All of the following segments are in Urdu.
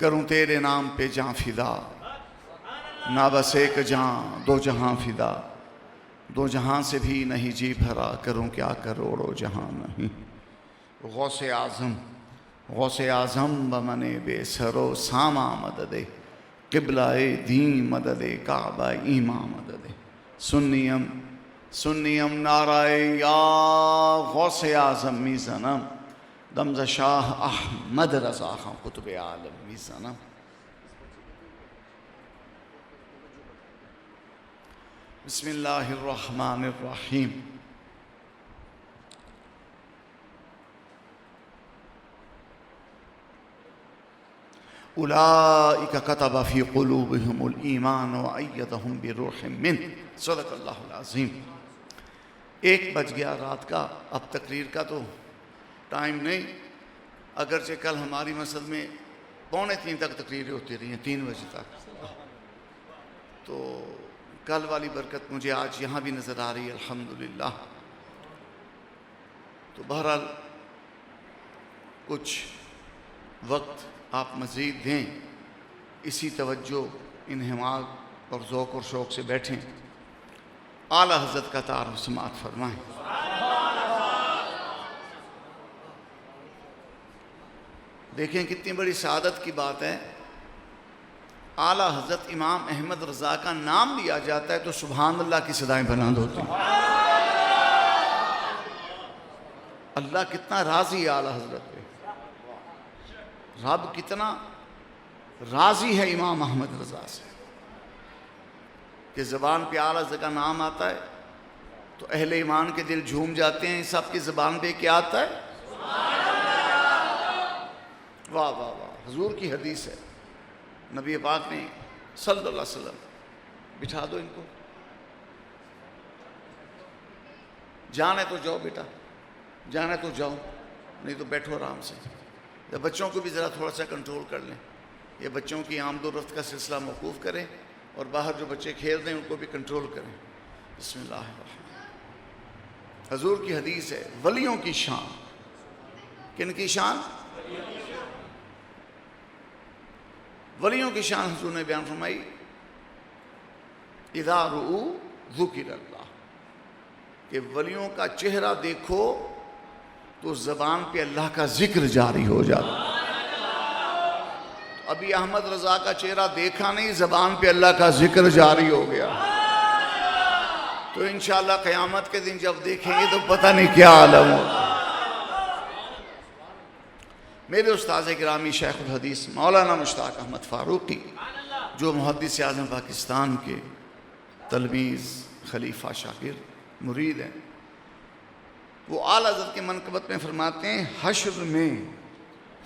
کروں تیرے نام پہ جاں فدا، نہ بس ایک جہاں دو جہاں فدا، دو جہاں سے بھی نہیں جی بھرا، کروں کیا کروڑوں جہاں نہیں۔ غوث اعظم، غوث اعظم بمن بے سرو ساما مدد، قبلہ دین مدد، کعبہ ایماں مدد۔ سنیم سنیم نعرہ یا غوث اعظم میزنم، دمز شاہ احمد رضا خان قطب عالم میزنم۔ بسم اللہ الرحمن الرحیم۔ اولئک کتب فی قلوبہم الایمان وایدہم بروح منہ، صدق اللہ العظیم۔ 1 بج گیا رات کا، اب تقریر کا تو ٹائم نہیں، اگرچہ کل ہماری مسجد میں 2:45 تک تقریریں ہوتی رہی ہیں، 3 بجے تک، تو کل والی برکت مجھے آج یہاں بھی نظر آ رہی ہے الحمدللہ۔ تو بہرحال کچھ وقت آپ مزید دیں، اسی توجہ انہماک اور ذوق اور شوق سے بیٹھیں، اعلیٰ حضرت کا تعارف سماعت فرمائیں۔ دیکھیں کتنی بڑی سعادت کی بات ہے، اعلیٰ حضرت امام احمد رضا کا نام لیا جاتا ہے تو سبحان اللہ کی صدائیں بلند ہوتی ہیں۔ اللہ کتنا راضی ہے اعلیٰ حضرت پہ، رب کتنا راضی ہے امام احمد رضا سے کہ زبان پہ اعلیٰ حضرت کا نام آتا ہے تو اہل ایمان کے دل جھوم جاتے ہیں۔ سب کی زبان پہ کیا آتا ہے؟ واہ واہ واہ، حضور کی حدیث ہے، نبی پاک نے صلی اللہ علیہ وسلم، بٹھا دو ان کو، جانے تو جاؤ بیٹا، جانے تو جاؤ، نہیں تو بیٹھو آرام سے۔ یا بچوں کو بھی ذرا تھوڑا سا کنٹرول کر لیں، یہ بچوں کی آمد و رفت کا سلسلہ موقوف کریں، اور باہر جو بچے کھیل رہے ہیں ان کو بھی کنٹرول کریں۔ بسم اللہ الرحمن۔ حضور کی حدیث ہے، ولیوں کی شان، کن کی شان؟ ولیوں کی شان حضور نے بیان فرمائی، اذا رؤوا ذکر اللہ، کہ ولیوں کا چہرہ دیکھو تو زبان پہ اللہ کا ذکر جاری ہو جاتا۔ ابھی احمد رضا کا چہرہ دیکھا نہیں، زبان پہ اللہ کا ذکر جاری ہو گیا، تو انشاءاللہ قیامت کے دن جب دیکھیں گے تو پتہ نہیں کیا عالم ہوگا۔ میرے استاذ گرامی شیخ الحدیث مولانا مشتاق احمد فاروقی، جو محدث اعظم پاکستان کے تلمیذ، خلیفہ، شاگرد، مرید ہیں، وہ اعلیٰ حضرت کے منقبت میں فرماتے ہیں، حشر میں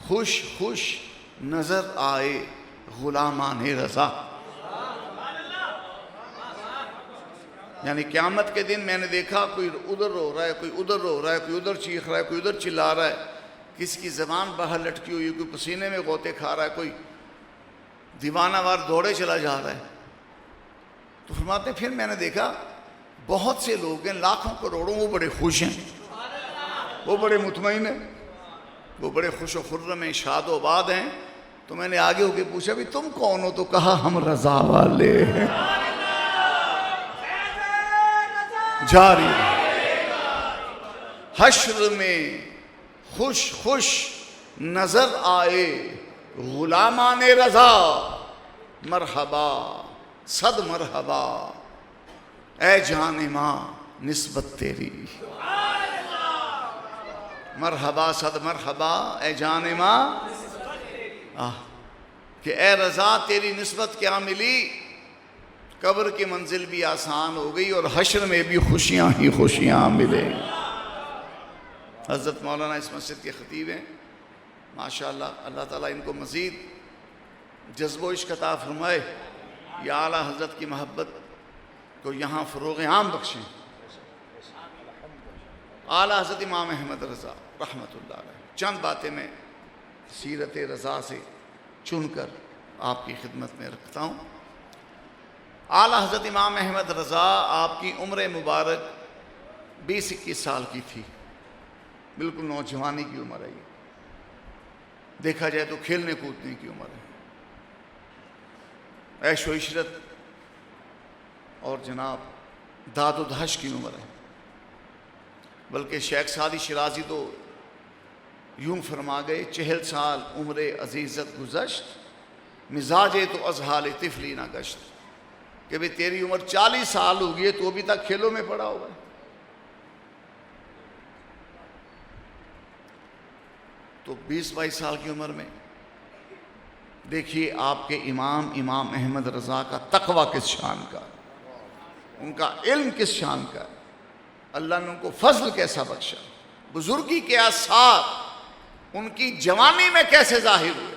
خوش خوش نظر آئے غلامان رضا، یعنی قیامت کے دن میں نے دیکھا کوئی ادھر رو رہا ہے، کوئی ادھر رو رہا ہے، کوئی ادھر چیخ رہا ہے، کوئی ادھر چلا رہا ہے، کسی کی زبان باہر لٹکی ہوئی، کوئی پسینے میں غوطے کھا رہا ہے، کوئی دیوانہ وار دوڑے چلا جا رہا ہے۔ تو فرماتے ہیں پھر میں نے دیکھا بہت سے لوگ ہیں، لاکھوں کروڑوں، وہ بڑے خوش ہیں، وہ بڑے مطمئن ہیں، وہ بڑے خوش و خرم ہیں، شاد و آباد ہیں۔ تو میں نے آگے ہو کے پوچھا بھی تم کون ہو؟ تو کہا ہم رضا والے ہیں۔ جاری حشر میں خوش خوش نظر آئے غلامان رضا، مرحبا صد مرحبا اے جان ماں نسبت تیری، مرحبا صد مرحبا اے جان ماں، کہ اے رضا تیری نسبت کیا ملی، قبر کی منزل بھی آسان ہو گئی اور حشر میں بھی خوشیاں ہی خوشیاں ملے۔ حضرت مولانا اس مسجد کے خطیب ہیں ماشاءاللہ، اللہ تعالیٰ ان کو مزید جذب و عشق عطا فرمائے، یا اعلیٰ حضرت کی محبت کو یہاں فروغ عام بخشیں۔ اعلیٰ حضرت امام احمد رضا رحمۃ اللہ علیہ، چند باتیں میں سیرت رضا سے چن کر آپ کی خدمت میں رکھتا ہوں۔ اعلیٰ حضرت امام احمد رضا، آپ کی عمر مبارک 20-21 سال کی تھی، بالکل نوجوانی کی عمر ہے، یہ دیکھا جائے تو کھیلنے کودنے کی عمر ہے۔ عیش و عشرت اور جناب داد و دہش کی عمر ہے. بلکہ شیخ سعدی شیرازی تو یوں فرما گئے 40 سال عمر عزیزت گزشت، مزاج تو از حال طفلی نہ گشت. کہ بھی تیری عمر 40 سال ہو گئی تو ابھی تک کھیلوں میں پڑا ہوا ہے. تو 20-22 سال کی عمر میں دیکھیے آپ کے امام احمد رضا کا تقوی کس شان کا، ان کا علم کس شان کا، اللہ نے ان کو فضل کیسا بخشا، بزرگی کے آثار ان کی جوانی میں کیسے ظاہر ہوئے.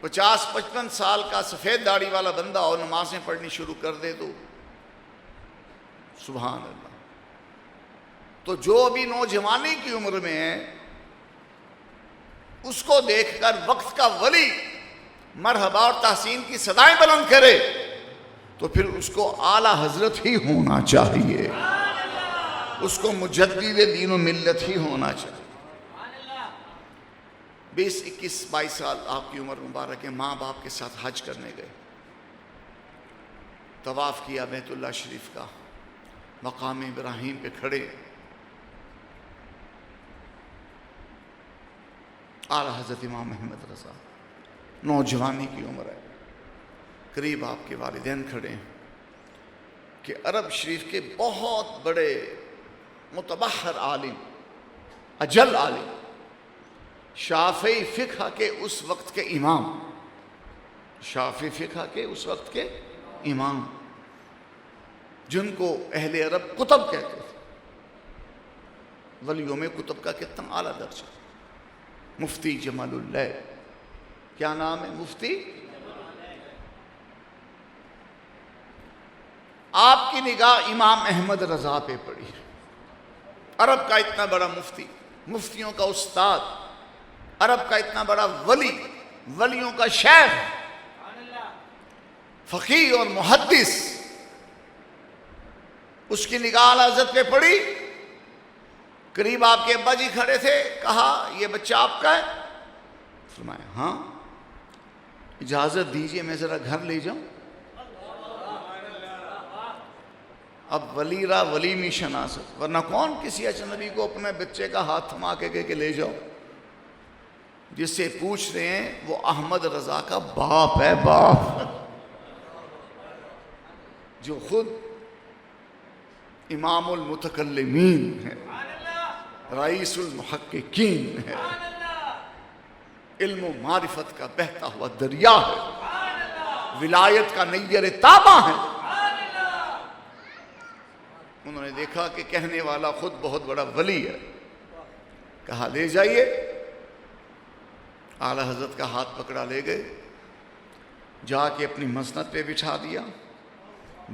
50-55 سال کا سفید داڑھی والا بندہ اور نمازیں پڑھنی شروع کر دے تو سبحان اللہ. تو جو ابھی نوجوانی کی عمر میں ہے اس کو دیکھ کر وقت کا ولی مرحبا اور تحسین کی صدائیں بلند کرے تو پھر اس کو اعلیٰ حضرت ہی ہونا چاہیے، اس کو مجدد دین و ملت ہی ہونا چاہیے. 20, 21, 22 سال آپ کی عمر مبارک ہے. ماں باپ کے ساتھ حج کرنے گئے، طواف کیا بیت اللہ شریف کا، مقام ابراہیم پہ کھڑے. اعلیٰ حضرت امام احمد رضا نوجوانی کی عمر ہے، قریب آپ کے والدین کھڑے ہیں کہ عرب شریف کے بہت بڑے متبحر عالم، اجل عالم، شافعی فقہ کے اس وقت کے امام، شافعی فقہ کے اس وقت کے امام جن کو اہل عرب کتب کہتے تھے. ولیوں میں کتب کا کتنا اعلیٰ درجہ. مفتی جمال اللیل، کیا نام ہے؟ مفتی. آپ کی نگاہ امام احمد رضا پہ پڑی. عرب کا اتنا بڑا مفتی، مفتیوں کا استاد، عرب کا اتنا بڑا ولی، ولیوں کا شیخ، فقیہ اور محدث، اس کی نگاہ اعلیٰ حضرت پہ پڑی. قریب آپ کے ابا جی کھڑے تھے، کہا یہ بچہ آپ کا ہے؟ فرمایا ہاں. اجازت دیجئے میں ذرا گھر لے جاؤں. اب ولی را ولی میں شناست، ورنہ کون کسی اجنبی کو اپنے بچے کا ہاتھ تھما کے کہ لے جاؤ. جس سے پوچھ رہے ہیں وہ احمد رضا کا باپ ہے، باپ جو خود امام المتکلمین ہے، رئیس المحققین ہے، علم و معرفت کا بہتا ہوا دریا ہے، ولایت کا نیر تابع ہے. انہوں نے دیکھا کہ کہنے والا خود بہت بڑا ولی ہے، کہا لے جائیے. اعلیٰ حضرت کا ہاتھ پکڑا لے گئے، جا کے اپنی مسند پہ بٹھا دیا،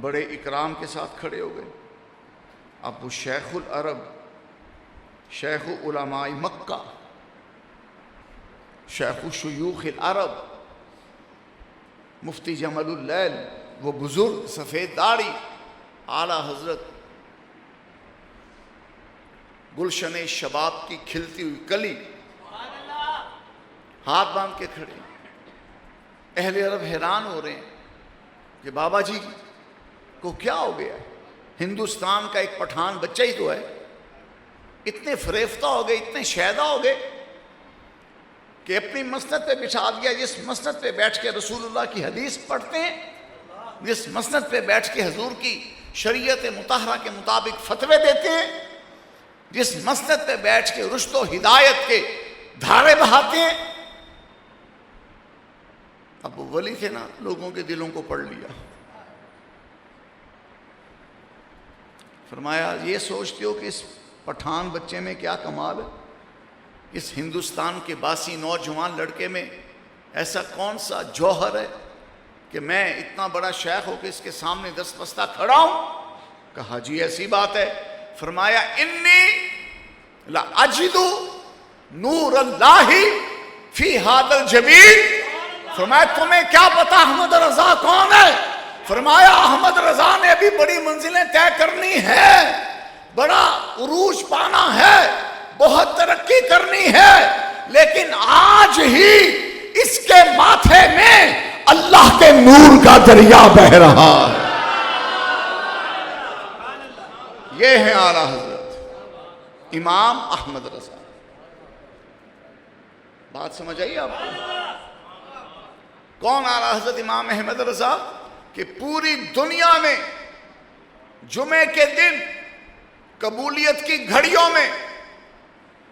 بڑے اکرام کے ساتھ کھڑے ہو گئے. اب وہ شیخ العرب، شیخ علماء مکہ، شیخ شیوخ العرب، مفتی جمال اللیل، وہ بزرگ سفید داڑھی اعلیٰ حضرت، گلشن شباب کی کھلتی ہوئی کلی، ہاتھ باندھ کے کھڑے. اہل عرب حیران ہو رہے ہیں کہ بابا جی کو کیا ہو گیا؟ ہندوستان کا ایک پٹھان بچہ ہی تو ہے. اتنے فریفتہ ہو گئے، اتنے شیدہ ہو گئے کہ اپنی مسند پہ بٹھا دیا. جس مسند پہ بیٹھ کے رسول اللہ کی حدیث پڑھتے ہیں، جس مسند پہ بیٹھ کے حضور کی شریعت مطہرہ کے مطابق فتوے دیتے ہیں، جس مسند پہ بیٹھ کے رشد و ہدایت کے دھارے بہاتے ہیں. اب وہ ولی تھے نا، لوگوں کے دلوں کو پڑھ لیا. فرمایا یہ سوچتے ہو کہ اس پٹھان بچے میں کیا کمال ہے؟ اس ہندوستان کے باسی نوجوان لڑکے میں ایسا کون سا جوہر ہے کہ میں اتنا بڑا شیخ ہو کے اس کے سامنے دست بستہ کھڑا ہوں؟ کہا جی ایسی بات ہے. فرمایا انی لاجد نور اللہ فی ھذا الجبین. فرمایا تمہیں کیا پتا احمد رضا کون ہے؟ فرمایا احمد رضا نے ابھی بڑی منزلیں طے کرنی ہے، بڑا عروج پانا ہے، بہت ترقی کرنی ہے، لیکن آج ہی اس کے ماتھے میں اللہ کے نور کا دریا بہ رہا ہے. یہ ہیں اعلیٰ حضرت امام احمد رضا. بات سمجھ آئی آپ کو؟ کون اعلیٰ حضرت امام احمد رضا؟ کہ پوری دنیا میں جمعے کے دن قبولیت کی گھڑیوں میں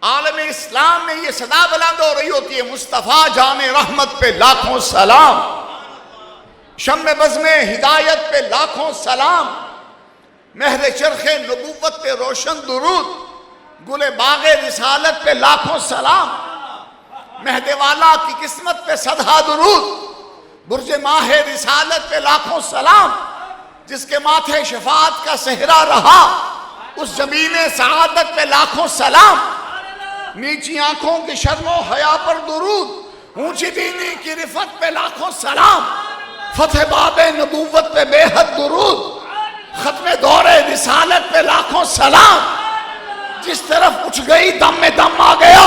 عالم اسلام میں یہ صدا بلند ہو رہی ہوتی ہے، مصطفیٰ جان رحمت پہ لاکھوں سلام، شمع بزم ہدایت پہ لاکھوں سلام، مہر چرخ نبوت پہ روشن درود، گل باغ رسالت پہ لاکھوں سلام، مہد والا کی قسمت پہ صدہا درود، برج ماہ رسالت پہ لاکھوں سلام، جس کے ماتھے شفاعت کا صحرا رہا اس زمین سعادت پہ لاکھوں سلام، نیچی آنکھوں کی شرم و حیا پر درود، اونچی بینی کی رفت پہ لاکھوں سلام، فتح باب نبوت پہ بے حد درود، ختم دور رسالت پہ لاکھوں سلام، جس طرف اٹھ گئی دم میں دم آ گیا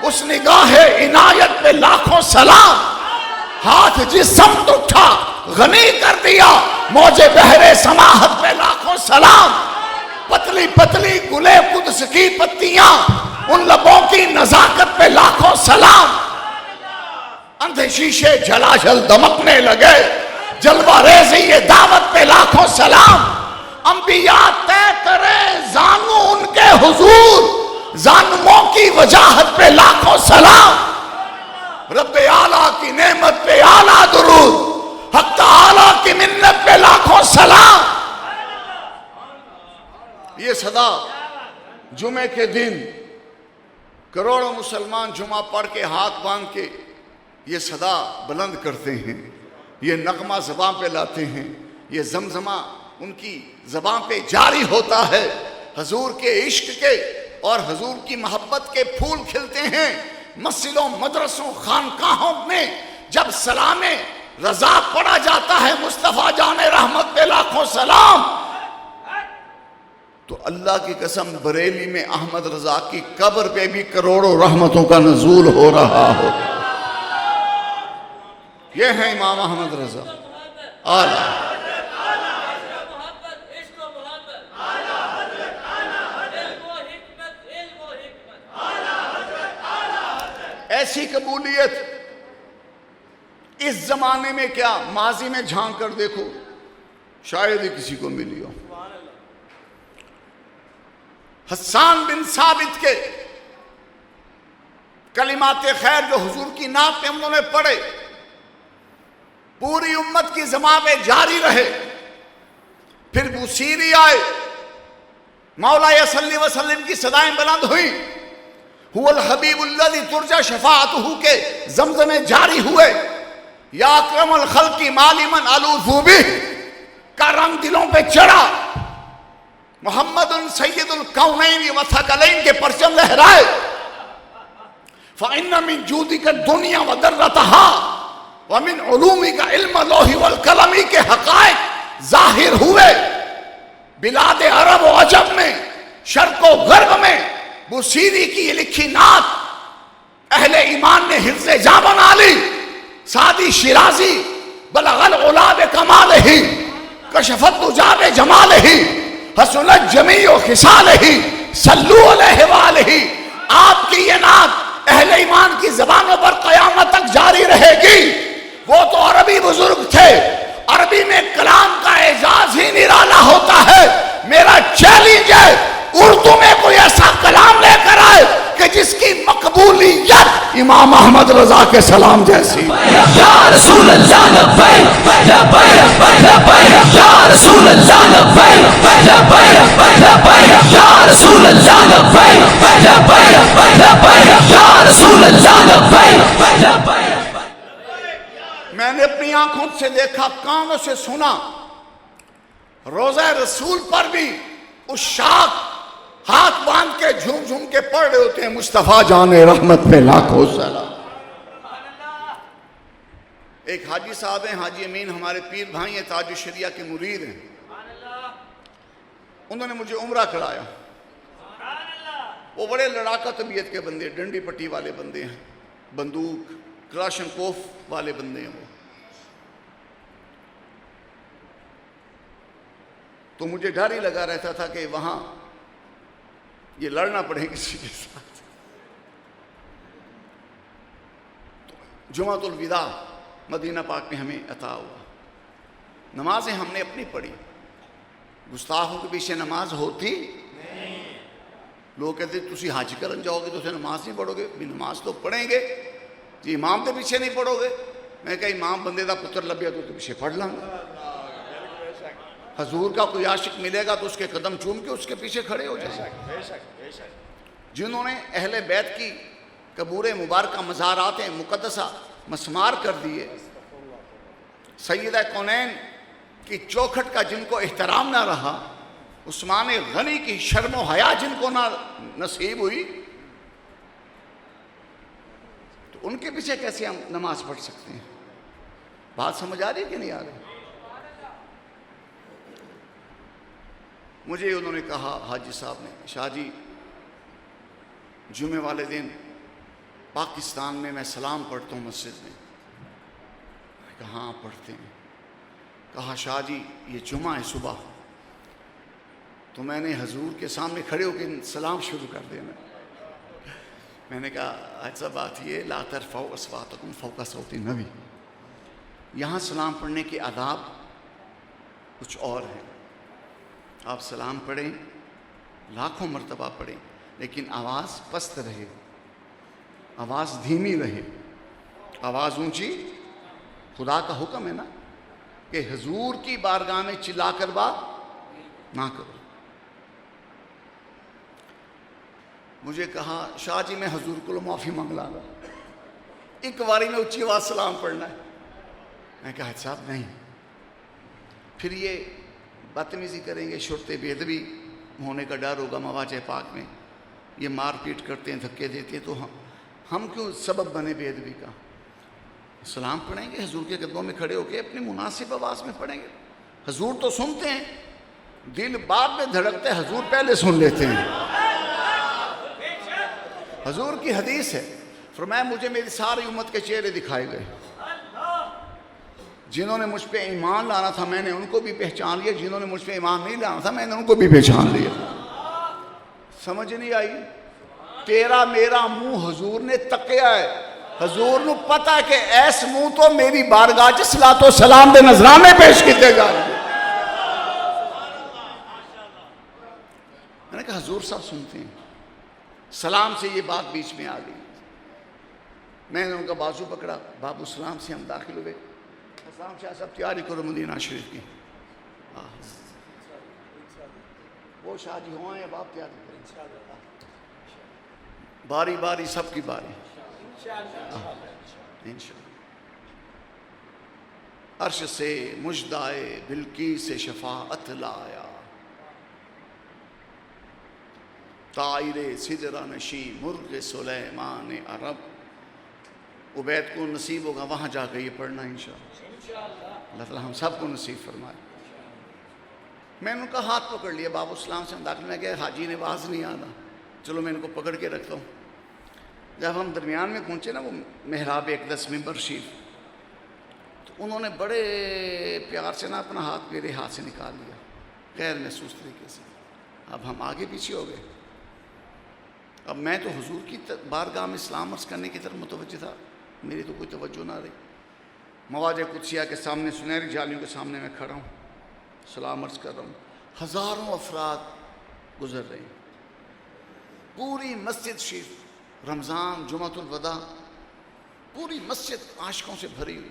اس نگاہ عنایت پہ لاکھوں سلام، ہاتھ جس سمت اٹھا غنی کر دیا موج بحر سماحت پہ لاکھوں سلام، پتلی پتلی گلے قدس کی پتیاں ان لبوں کی نزاکت پہ لاکھوں سلام، اندھے شیشے جھلاجھل دمکنے لگے جلوہ ریزی یہ دعوت پہ لاکھوں سلام، انبیاء طے کرے زانو ان کے حضور زانموں کی وجاہت پہ لاکھوں سلام، رب اعلیٰ کی نعمت پہ اعلیٰ درود، حق تعالیٰ کی منت پہ لاکھوں سلام. یہ صدا جمعے کے دن کروڑوں مسلمان جمعہ پڑھ کے ہاتھ باندھ کے یہ صدا بلند کرتے ہیں، یہ نغمہ زبان پہ لاتے ہیں، یہ زمزمہ ان کی زبان پہ جاری ہوتا ہے، حضور کے عشق کے اور حضور کی محبت کے پھول کھلتے ہیں. مسجدوں مدرسوں خانقاہوں میں جب سلام رضا پڑھا جاتا ہے مصطفیٰ جان رحمت پہ لاکھوں سلام، تو اللہ کی قسم بریلی میں احمد رضا کی قبر پہ بھی کروڑوں رحمتوں کا نزول ہو رہا ہو. یہ ہے امام احمد رضا اعلیٰ. ایسی قبولیت اس زمانے میں کیا ماضی میں جھانک کر دیکھو شاید ہی کسی کو ملی ہو. حسان بن ثابت کے کلمات خیر جو حضور کی نعت پہ انہوں نے پڑھے پوری امت کی زبان پہ جاری رہے. پھر بوسیری آئے، مولا صلی وسلم کی صدائیں بلند ہوئی، هو الحبیب الذی ترجا شفاعتہ کے زمزمے جاری ہوئے، یا اکرم الخلق مالی من الوذو بہ کا رنگ دلوں پہ چڑھا، محمد سید الکونین وثقلین کے پرچم لہرائے، فإن من جودک الدنیا وذرتها ومن علومک علم اللوح والقلم کے حقائق ظاہر ہوئے. بلاد عرب و عجم میں شرق و غرب میں بوسیری کی یہ لکھی نعت اہل ایمان نے حفظ جاں بنا لی. سعدی شیرازی بلغ العلا بکمالہ کشفت دجا بجمالہ حسنت جمیع خصالہ صلو علیہ وآلہ. آپ کی یہ نعت اہل ایمان کی زبانوں پر قیامت تک جاری رہے گی. وہ تو عربی بزرگ تھے، عربی میں کلام کا اعجاز ہی نرالا ہوتا ہے. میرا چیلنج ہے اردو میں کوئی ایسا کلام لے کر آئے کہ جس کی مقبولیت امام احمد رضا کے سلام جیسی. یا رسول اللہ لبیک لبیک لبیک، یا رسول اللہ لبیک لبیک لبیک، یا رسول اللہ لبیک لبیک لبیک، یا رسول اللہ لبیک لبیک. میں نے اپنی آنکھوں سے دیکھا، کانوں سے سنا، روضہ رسول پر بھی اس شاخ ہاتھ باندھ کے جھوم جھوم کے پڑھ رہے ہوتے ہیں مصطفیٰ جان رحمت پہ لاکھوں سلام. ایک حاجی صاحب ہیں، حاجی امین، ہمارے پیر بھائی ہیں، تاج الشریعہ کے مرید ہیں. انہوں نے مجھے عمرہ کرایا. وہ بڑے لڑاکا طبیعت کے بندے، ڈنڈی پٹی والے بندے ہیں، بندوق کلاشن کوف والے بندے ہیں. تو مجھے ڈر ہی لگا رہتا تھا کہ وہاں یہ لڑنا پڑے کسی کے ساتھ. جمعۃ الوداع مدینہ پاک میں ہمیں عطا ہوا. نمازیں ہم نے اپنی پڑھی, گستاخوں کے پیچھے نماز ہوتی نہیں. لوگ کہتے تسی حج کرن جاؤ گے تو اسے نماز نہیں پڑھو گے. بھی نماز تو پڑھیں گے جی, امام کے پیچھے نہیں پڑھو گے. میں کہا امام بندے دا پتر لبیا تو پیچھے پڑھ لوں گا. حضور کا کوئی عاشق ملے گا تو اس کے قدم چوم کے اس کے پیچھے کھڑے ہو جائیں. جنہوں نے اہل بیت کی قبور مبارکہ مزارات مقدسہ مسمار کر دیے, سیدہ کونین کی چوکھٹ کا جن کو احترام نہ رہا, عثمان غنی کی شرم و حیا جن کو نہ نصیب ہوئی, تو ان کے پیچھے کیسے ہم نماز پڑھ سکتے ہیں؟ بات سمجھ آ رہی ہے کہ نہیں آ رہی؟ مجھے انہوں نے کہا حاجی صاحب نے, شاہ جی جمعے والے دن پاکستان میں سلام پڑھتا ہوں مسجد میں. کہا ہاں پڑھتے ہیں. کہا شاہ جی یہ جمعہ ہے صبح, تو میں نے حضور کے سامنے کھڑے ہو کے سلام شروع کر دینا. میں نے کہا اچھا بات یہ, لا ترفعوا اصواتکم فوق صوت النبی, یہاں سلام پڑھنے کے آداب کچھ اور ہیں. آپ سلام پڑھیں, لاکھوں مرتبہ پڑھیں, لیکن آواز پست رہے, آواز دھیمی رہے, آواز اونچی. خدا کا حکم ہے نا کہ حضور کی بارگاہ میں چلا کر بات نہ کرو. مجھے کہا شاہ جی میں حضور کو معافی مانگلا گا, ایک باری میں اونچی آواز سلام پڑھنا ہے. میں کہا صاحب نہیں, پھر یہ بدتمیزی کریں گے, شرط بے ادبی ہونے کا ڈر ہوگا مواجہ پاک میں, یہ مار پیٹ کرتے ہیں, دھکے دیتے ہیں, تو ہم کیوں سبب بنے بے ادبی کا؟ سلام پڑھیں گے حضور کے قدموں میں کھڑے ہو کے اپنی مناسب آواز میں پڑھیں گے. حضور تو سنتے ہیں, دل بعد میں دھڑکتے, حضور پہلے سن لیتے ہیں. حضور کی حدیث ہے, فرمایا مجھے میری ساری امت کے چہرے دکھائے گئے. جنہوں نے مجھ پہ ایمان لانا تھا میں نے ان کو بھی پہچان لیا, جنہوں نے مجھ پہ ایمان نہیں لانا تھا میں نے ان کو بھی پہچان لیا. سمجھ نہیں آئی؟ تیرا میرا منہ حضور نے تکیا ہے. حضور نو پتہ ہے کہ ایس منہ تو میری بارگاہ چ صلاۃ و سلام دے نذرانے پیش کیتے جا رہے ہیں. میں نے کہا حضور صاحب سنتے ہیں. سلام سے یہ بات بیچ میں آ گئی. میں نے ان کا بازو پکڑا, بابو سلام سے ہم داخل ہوئے. اسلام شاہ صاحب تیاری کرو مدینہ شریف کی. وہ شاہ جی ہوئے اب آپ تیاری کریں, باری باری سب کی باری انشاءاللہ. عرش سے مجدائے بلقیس سے شفاعت لایا, طائر سدرہ نشی مرغ سلیمان عرب. عبید کو نصیب ہوگا وہاں جا کے یہ پڑھنا انشاءاللہ. اللہ تعالیٰ ہم سب کو نصیب فرمائے. میں نے ان کا ہاتھ پکڑ لیا, بابو اسلام سے ہم داخل میں گئے. حاجی نے باز نہیں آنا, چلو میں ان کو پکڑ کے رکھتا ہوں. جب ہم درمیان میں پہنچے نا, وہ محراب اقدس ممبر شریف, تو انہوں نے بڑے پیار سے نا اپنا ہاتھ میرے ہاتھ سے نکال لیا, غیر محسوس طریقے سے. اب ہم آگے پیچھے ہو گئے. اب میں تو حضور کی بارگاہ میں سلام عرض کرنے کی طرف متوجہ تھا, میری تو کوئی توجہ نہ رہی. مواجہ قدسیہ کے سامنے سنہری جالیوں کے سامنے میں کھڑا ہوں, سلام عرض کر رہا ہوں. ہزاروں افراد گزر رہے ہیں. پوری مسجد شریف, رمضان, جمعۃ الوداع, پوری مسجد عاشقوں سے بھری ہوئی,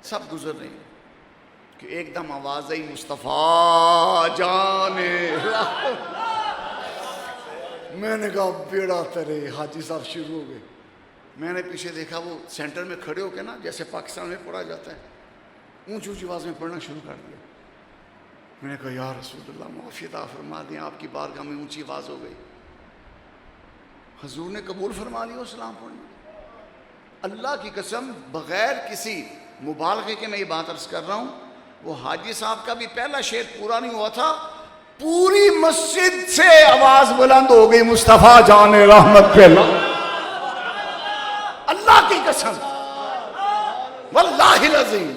سب گزر رہے ہیں کہ ایک دم آواز آئی, مصطفیٰ جانے. میں نے کہا بیڑا ترے, حاجی صاحب شروع ہو گئے. میں نے پیچھے دیکھا, وہ سینٹر میں کھڑے ہو کے نا جیسے پاکستان میں پڑھا جاتا ہے, اونچی اونچی آواز میں پڑھنا شروع کر دیا. میں نے کہا یا رسول اللہ معافی عطا فرما دیں, آپ کی بارگاہ میں اونچی آواز ہو گئی. حضور نے قبول فرما لیا سلام پڑھنا. اللہ کی قسم بغیر کسی مبالغے کے میں یہ بات عرض کر رہا ہوں, وہ حاجی صاحب کا بھی پہلا شعر پورا نہیں ہوا تھا, پوری مسجد سے آواز بلند ہو گئی, مصطفیٰ جان رحمت پہ اللہ کی قسم واللہ العظیم.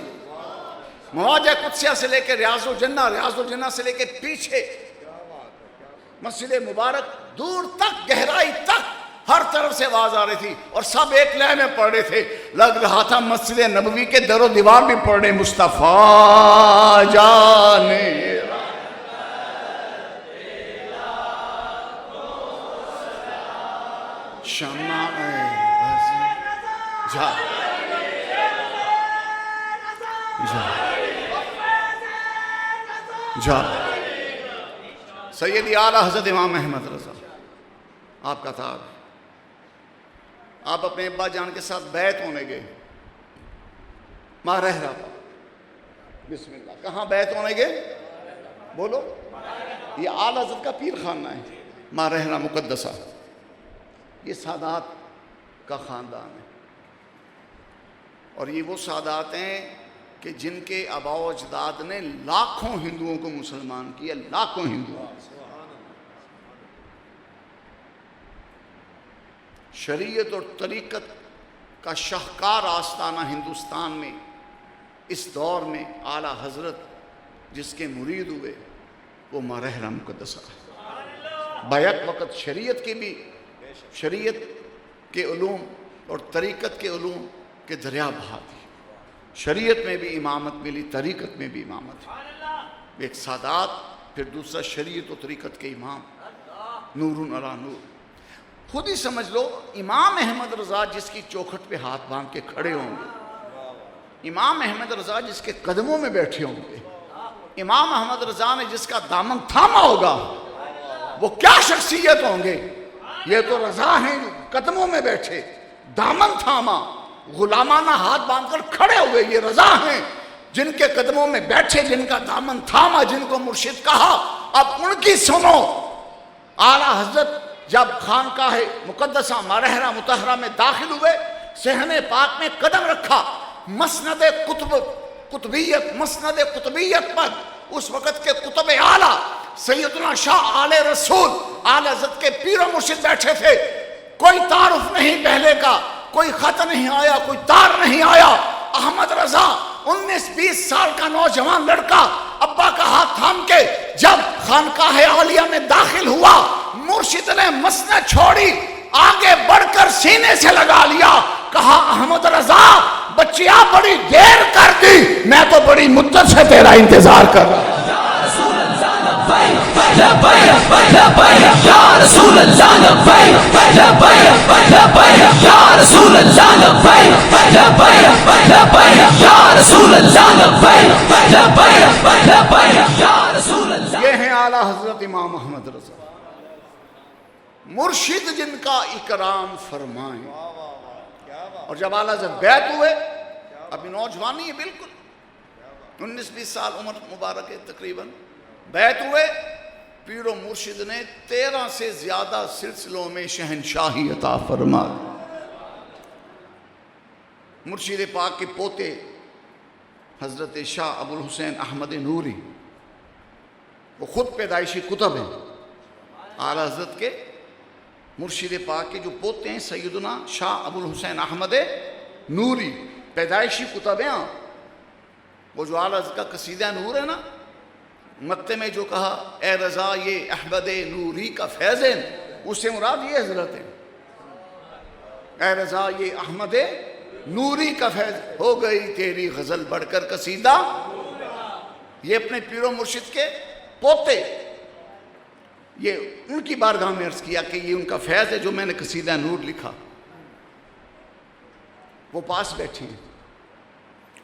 مواجہ قدسیہ سے لے کے ریاض الجنہ سے لے کے پیچھے مسجد مبارک دور تک، گہرائی تک، ہر طرف سے آواز آ رہی تھی اور سب ایک لے میں پڑھ رہے تھے. لگ رہا تھا مسجد نبوی کے در و دیوار بھی پڑھ رہے مصطفیٰ جانے شمع جا جا سیدی اعلیٰ حضرت امام احمد رضا آپ کا تاج. آپ اپنے ابا جان کے ساتھ بیعت ہونے گئے ماں رہ رہا تھا. بسم اللہ. کہاں بیعت ہونے گئے؟ بولو. یہ اعلیٰ حضرت کا پیر خانہ ہے ماں رہنا مقدسہ. یہ سادات کا خاندان ہے اور یہ وہ سادات ہیں کہ جن کے آباء و اجداد نے لاکھوں ہندوؤں کو مسلمان کیا، لاکھوں ہندوؤں. شریعت اور طریقت کا شاہکار آستانہ ہندوستان میں اس دور میں اعلیٰ حضرت جس کے مرید ہوئے وہ ماں رہنا مقدسہ ہے. بیک وقت شریعت کے علوم اور طریقت کے علوم کے دریا بہا دی. شریعت میں بھی امامت ملی، طریقت میں بھی امامت ہے. ایک سادات، پھر دوسرا شریعت و طریقت کے امام، نور علی نور. خود ہی سمجھ لو امام احمد رضا جس کی چوکھٹ پہ ہاتھ باندھ کے کھڑے ہوں گے، امام احمد رضا جس کے قدموں میں بیٹھے ہوں گے، امام احمد رضا نے جس کا دامن تھاما ہوگا، وہ کیا شخصیت ہوں گے. یہ تو رضا ہیں جو قدموں میں بیٹھے، دامن تھاما، غلامانہ ہاتھ باندھ کر کھڑے ہوئے. یہ رضا ہیں جن کے قدموں میں بیٹھے، جن کا دامن تھاما، جن کو مرشد کہا. اب ان کی سنو. اعلیٰ حضرت جب خانقاہ مقدسہ ماں رہنا مطہرہ میں داخل ہوئے، صحن پاک میں قدم رکھا، مسند قطبیت پر اس وقت کے قطب اعلیٰ سیدنا شاہ آل رسول اعلیٰ حضرت کے پیر و مرشد بیٹھے تھے. کوئی تعارف نہیں پہلے کا، کوئی خط نہیں آیا، کوئی تار نہیں آیا. احمد رضا 19-20 سال کا نوجوان لڑکا ابا کا ہاتھ تھام کے جب خانقاہ عالیہ میں داخل ہوا، مرشد نے مسند چھوڑی، آگے بڑھ کر سینے سے لگا لیا، کہا احمد رضا بچیا بڑی دیر کر دی، میں تو بڑی مدت سے تیرا انتظار کر رہا. یا رسول اللہ لبیک لبیک لبیک یا رسول اللہ لبیک لبیک لبیک یا رسول اللہ لبیک لبیک لبیک یا رسول اللہ. یہ ہیں اعلیٰ حضرت امام احمد رضا، مرشد جن کا اکرام فرمائیں. اور جب اعلیٰ حضرت بیعت ہوئے، ابھی نوجوانی ہے بالکل، 19-20 سال عمر مبارک ہے تقریباً، بیعت ہوئے، پیر و مرشد نے 13 سے زیادہ سلسلوں میں شہنشاہی عطا فرما. مرشد پاک کے پوتے حضرت شاہ ابو الحسین احمد نوری، وہ خود پیدائشی کتب ہیں. اعلیٰ حضرت کے مرشد پاک کے جو پوتے ہیں سیدنا شاہ ابو الحسین احمد نوری، پیدائشی کتب ہیں. وہ جو اعلیٰ حضرت کا قصیدہ نور ہے نا، متے میں جو کہا اے رضا یہ احمد نوری کا فیض ہے، اس سے مراد یہ حضرت ہے. اے رضا یہ احمد نوری کا فیض، ہو گئی تیری غزل بڑھ کر قصیدہ. یہ اپنے پیر و مرشد کے پوتے، یہ ان کی بارگاہ میں عرض کیا کہ یہ ان کا فیض ہے جو میں نے قصیدہ نور لکھا. وہ پاس بیٹھے ہیں،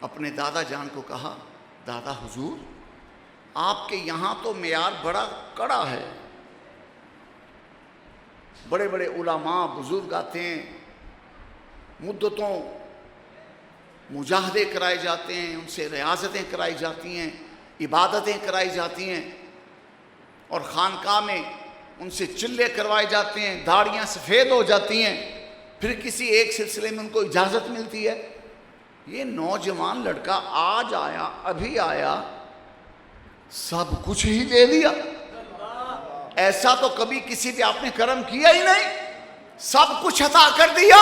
اپنے دادا جان کو کہا دادا حضور آپ کے یہاں تو معیار بڑا کڑا ہے، بڑے بڑے علماء بزرگ آتے ہیں، مدتوں مجاہدے کرائے جاتے ہیں، ان سے ریاضتیں کرائی جاتی ہیں، عبادتیں کرائی جاتی ہیں، اور خانقاہ میں ان سے چلے کروائے جاتے ہیں، داڑیاں سفید ہو جاتی ہیں، پھر کسی ایک سلسلے میں ان کو اجازت ملتی ہے. یہ نوجوان لڑکا آج آیا، ابھی آیا، سب کچھ ہی دے دیا. ایسا تو کبھی کسی پہ آپ نے کرم کیا ہی نہیں، سب کچھ عطا کر دیا.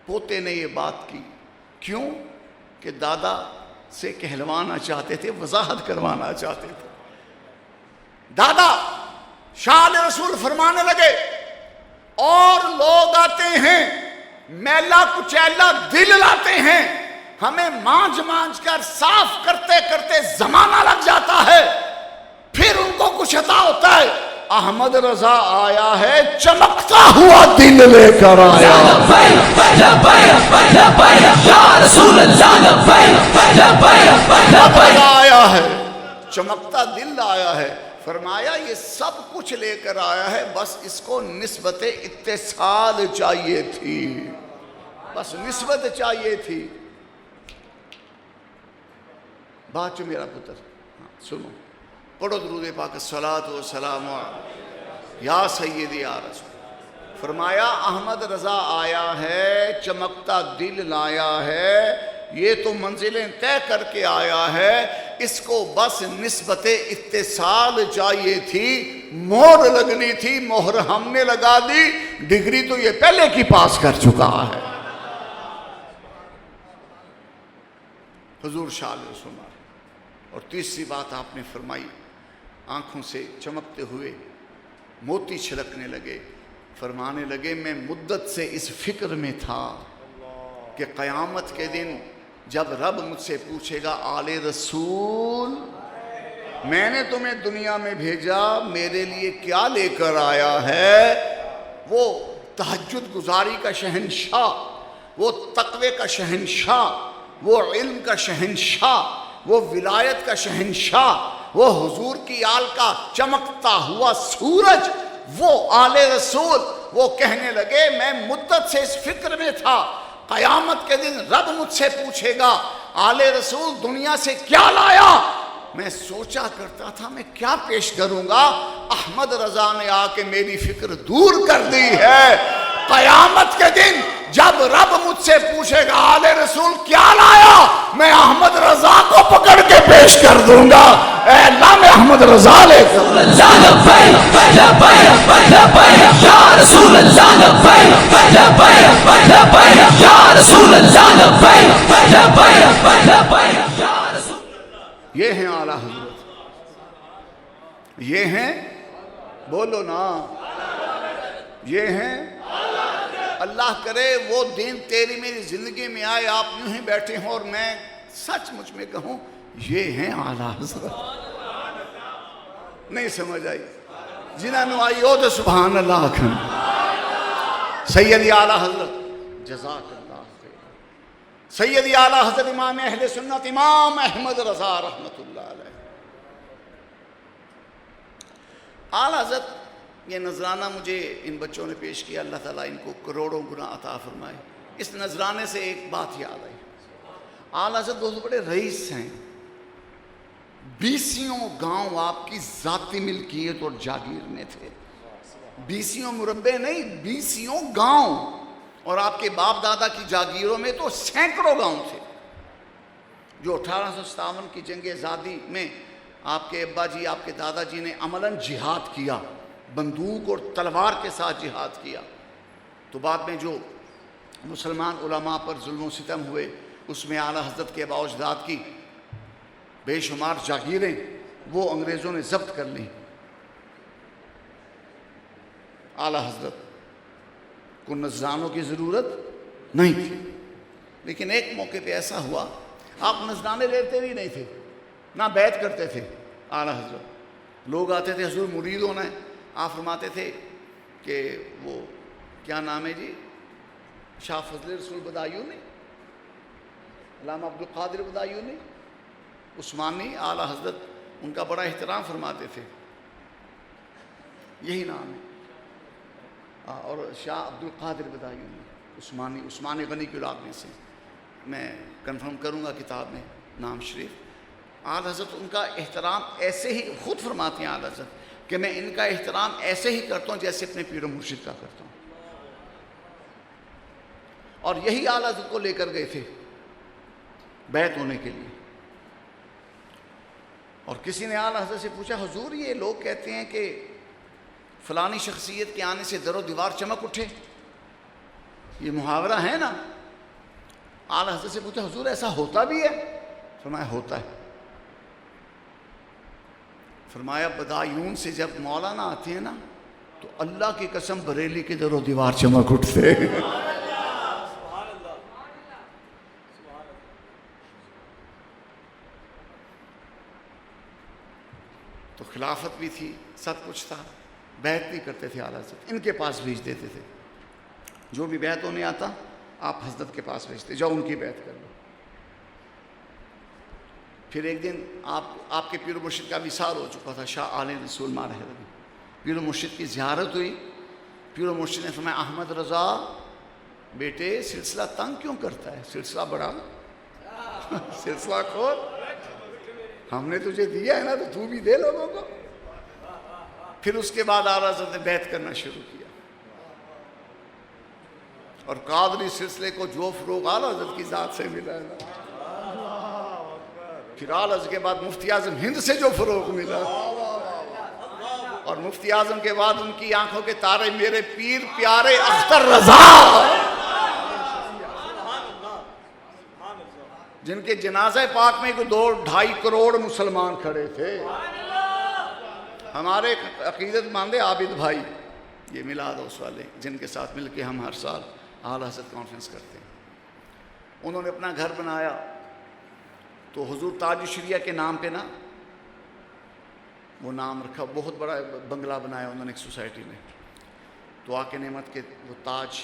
پوتے نے یہ بات کی کیوں کہ دادا سے کہلوانا چاہتے تھے، وضاحت کروانا چاہتے تھے. دادا شاہ رسول فرمانے لگے اور لوگ آتے ہیں میلا کچیلا دل لاتے ہیں، ہمیں مانج مانج کر صاف کرتے کرتے زمانہ لگ جاتا ہے، پھر ان کو کچھ عطا ہوتا ہے. احمد رضا آیا ہے چمکتا ہوا دل لے کر آیا. آیا ہے چمکتا دل آیا ہے. فرمایا یہ سب کچھ لے کر آیا ہے، بس اس کو نسبت اتصال چاہیے تھی، بس نسبت چاہیے تھی. بات جو میرا پتر سنو، پڑھو درود پاک الصلاۃ والسلام یا سیدی یا رسول. فرمایا احمد رضا آیا ہے چمکتا دل لایا ہے، یہ تو منزلیں طے کر کے آیا ہے، اس کو بس نسبت اتصال چاہیے تھی، مہر لگنی تھی، مہر ہم نے لگا دی، ڈگری تو یہ پہلے کی پاس کر چکا ہے. حضور شاہ علیہ وسلم. اور تیسری بات آپ نے فرمائی، آنکھوں سے چمکتے ہوئے موتی چھلکنے لگے. فرمانے لگے میں مدت سے اس فکر میں تھا کہ قیامت کے دن جب رب مجھ سے پوچھے گا آل رسول میں نے تمہیں دنیا میں بھیجا، میرے لیے کیا لے کر آیا ہے؟ وہ تہجد گزاری کا شہنشاہ، وہ تقوی کا شہنشاہ، وہ علم کا شہنشاہ، وہ ولایت کا شہنشاہ، وہ حضور کی آل کا چمکتا ہوا سورج، وہ آل رسول. وہ کہنے لگے میں مدت سے اس فکر میں تھا، قیامت کے دن رب مجھ سے پوچھے گا آل رسول دنیا سے کیا لایا؟ میں سوچا کرتا تھا میں کیا پیش کروں گا، احمد رضا نے آ کے میری فکر دور کر دی ہے. قیامت کے دن جب رب مجھ سے پوچھے گا آل رسول کیا لایا، میں احمد رضا کو پکڑ کے پیش کر دوں گا. اے اللہ میں احمد رضا لے یہ ہیں اعلیٰ حضرت، یہ ہیں، بولو نا، یہ ہیں. اللہ کرے وہ دن تیری میری زندگی میں آئے، آپ یوں ہی بیٹھے ہوں اور میں سچ مجھ میں کہوں یہ ہیں اعلیٰ حضرت. نہیں سمجھ آئی؟ جنہاں نو آئی ہو تو سبحان اللہ کھن. سیدی اعلیٰ حضرت جزاک اللہ خیر. سیدی اعلیٰ حضرت امام اہل سنت امام احمد رضا رحمت اللہ علیہ. اعلیٰ حضرت یہ نذرانہ مجھے ان بچوں نے پیش کیا، اللہ تعالیٰ ان کو کروڑوں گنا عطا فرمائے. اس نذرانے سے ایک بات یاد آئی، اعلیٰ حضرت بہت بڑے رئیس ہیں، 20 گاؤں آپ کی ذاتی ملکیت اور جاگیر میں تھے. 20 مربع نہیں، 20 گاؤں، اور آپ کے باپ دادا کی جاگیروں میں تو سینکڑوں گاؤں تھے. جو 1857 کی جنگ آزادی میں آپ کے ابا جی، آپ کے دادا جی نے عملاً جہاد کیا، بندوق اور تلوار کے ساتھ جہاد کیا. تو بعد میں جو مسلمان علماء پر ظلم و ستم ہوئے، اس میں اعلیٰ حضرت کے آباء و اجداد کی بے شمار جاگیریں وہ انگریزوں نے ضبط کر لیں. اعلیٰ حضرت کو نذرانوں کی ضرورت نہیں تھی، لیکن ایک موقع پہ ایسا ہوا آپ نذرانے لیتے بھی نہیں تھے، نہ بیعت کرتے تھے. اعلیٰ حضرت لوگ آتے تھے حضور مرید ہونا ہے، آپ فرماتے تھے کہ وہ کیا نام ہے جی، شاہ فضل رسول بدایونی، علامہ عبدالقادر بدایونی، عثمانی، اعلیٰ حضرت ان کا بڑا احترام فرماتے تھے، یہی نام ہے. اور شاہ عبدالقادر بدایونی عثمانی، عثمان غنی کی اولاد میں سے، میں کنفرم کروں گا کتاب میں نام شریف. اعلیٰ حضرت ان کا احترام ایسے ہی خود فرماتے ہیں اعلیٰ حضرت کہ میں ان کا احترام ایسے ہی کرتا ہوں جیسے اپنے پیر و مرشد کا کرتا ہوں. اور یہی اعلیٰ حضرت کو لے کر گئے تھے بیعت ہونے کے لیے. اور کسی نے اعلیٰ حضرت سے پوچھا حضور یہ لوگ کہتے ہیں کہ فلانی شخصیت کے آنے سے در و دیوار چمک اٹھے، یہ محاورہ ہے نا؟ اعلیٰ حضرت سے پوچھا حضور ایسا ہوتا بھی ہے؟ فرمایا ہوتا ہے۔ فرمایا بدایون سے جب مولانا آتے ہیں نا تو اللہ کی قسم بریلی کے در و دیوار چمک اٹھتے۔ تو خلافت بھی تھی، سب کچھ تھا، بیعت بھی کرتے تھے اعلیٰ حضرت، ان کے پاس بھیج دیتے تھے، جو بھی بیعت ہونے آتا آپ حضرت کے پاس بھیجتے، جاؤ ان کی بیعت کر لو۔ پھر ایک دن آپ کے پیر و مرشد کا وصال ہو چکا تھا، شاہ آل رسول مارح رضی، پیر و مرشد کی زیارت ہوئی۔ پیر و مرشد نے فرمایا احمد رضا بیٹے سلسلہ تنگ کیوں کرتا ہے، سلسلہ بڑا، سلسلہ کھول، ہم نے تجھے دیا ہے نا تو بھی دے لوگوں کو۔ پھر اس کے بعد اعلیٰ حضرت نے بیعت کرنا شروع کیا، اور قادری سلسلے کو جو فروغ اعلیٰ حضرت کی ذات سے ملا ہے، پھر اعلیٰ حضرت کے بعد مفتی اعظم ہند سے جو فروغ ملا، اور مفتی اعظم کے بعد ان کی آنکھوں کے تارے میرے پیر پیارے اختر رضا، جن کے جنازہ پاک میں 2-2.5 کروڑ مسلمان کھڑے تھے۔ ہمارے عقیدت ماندے عابد بھائی، یہ میلاد اس والے جن کے ساتھ مل کے ہم ہر سال اعلیٰ حضرت کانفرنس کرتے ہیں، انہوں نے اپنا گھر بنایا تو حضور تاج الشریعہ کے نام پہ نا وہ نام رکھا، بہت بڑا بنگلہ بنایا انہوں نے ایک سوسائٹی میں، دعا کے نعمت کے وہ تاج،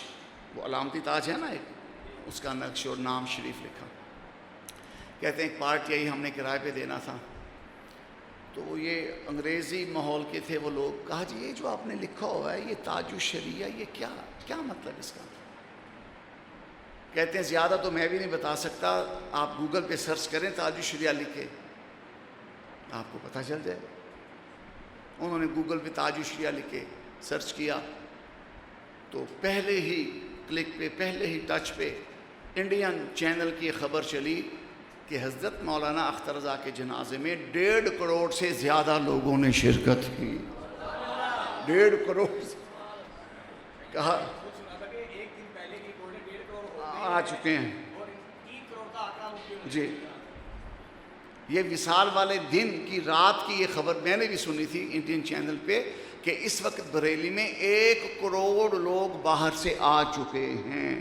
وہ علامتی تاج ہے نا ایک، اس کا نقش اور نام شریف لکھا۔ کہتے ہیں ایک پارٹ یہی ہم نے کرائے پہ دینا تھا، تو وہ یہ انگریزی ماحول کے تھے وہ لوگ، کہا جی یہ جو آپ نے لکھا ہوا ہے یہ تاج الشریعہ، یہ کیا مطلب اس کا؟ کہتے ہیں زیادہ تو میں بھی نہیں بتا سکتا، آپ گوگل پہ سرچ کریں تاج الشریعہ لکھے آپ کو پتہ چل جائے۔ انہوں نے گوگل پہ تاج الشریعہ لکھے سرچ کیا تو پہلے ہی کلک پہ، پہلے ہی ٹچ پہ انڈین چینل کی خبر چلی کہ حضرت مولانا اختر رضا کے جنازے میں 1.5 کروڑ سے زیادہ لوگوں نے شرکت کی۔ 1.5 کروڑ کہا آ چکے ہیں جی۔ یہ وصال والے دن کی رات کی یہ خبر میں نے بھی سنی تھی انڈین چینل پہ کہ اس وقت بریلی میں 1 کروڑ لوگ باہر سے آ چکے ہیں۔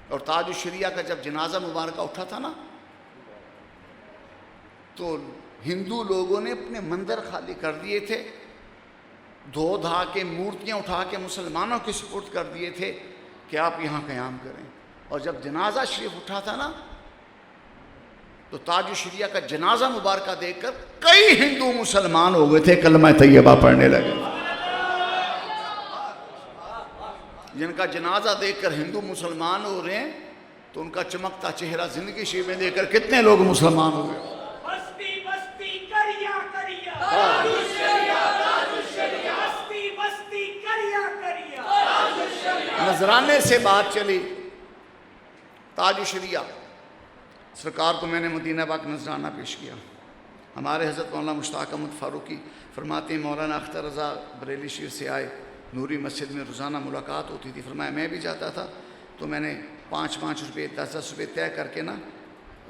اور تاج الشریعہ کا جب جنازہ مبارکہ اٹھا تھا نا تو ہندو لوگوں نے اپنے مندر خالی کر دیے تھے، دھو دھا کے مورتیاں اٹھا کے مسلمانوں کے سپرد کر دیے تھے کہ آپ یہاں قیام کریں۔ اور جب جنازہ شریف اٹھا تھا نا تو تاج الشریعہ کا جنازہ مبارکہ دیکھ کر کئی ہندو مسلمان ہو گئے تھے، کلمہ طیبہ پڑھنے لگے۔ جن کا جنازہ دیکھ کر ہندو مسلمان ہو رہے ہیں تو ان کا چمکتا چہرہ زندگی شیب میں دیکھ کر کتنے لوگ مسلمان ہو گئے۔ بستی بستی کریا کریا تاج الشریعہ، تاج الشریعہ، بستی بستی کریا کریا تاج الشریعہ۔ نذرانے سے بات چلی تاج الشریعہ، سرکار کو میں نے مدینہ پاک نذرانہ پیش کیا۔ ہمارے حضرت مولانا مشتاق احمد فاروقی فرماتے ہیں مولانا اختر رضا بریلی شیر سے آئے، نوری مسجد میں روزانہ ملاقات ہوتی تھی۔ فرمایا میں بھی جاتا تھا تو میں نے 5-5 روپے 10-10 روپے طے کر کے نا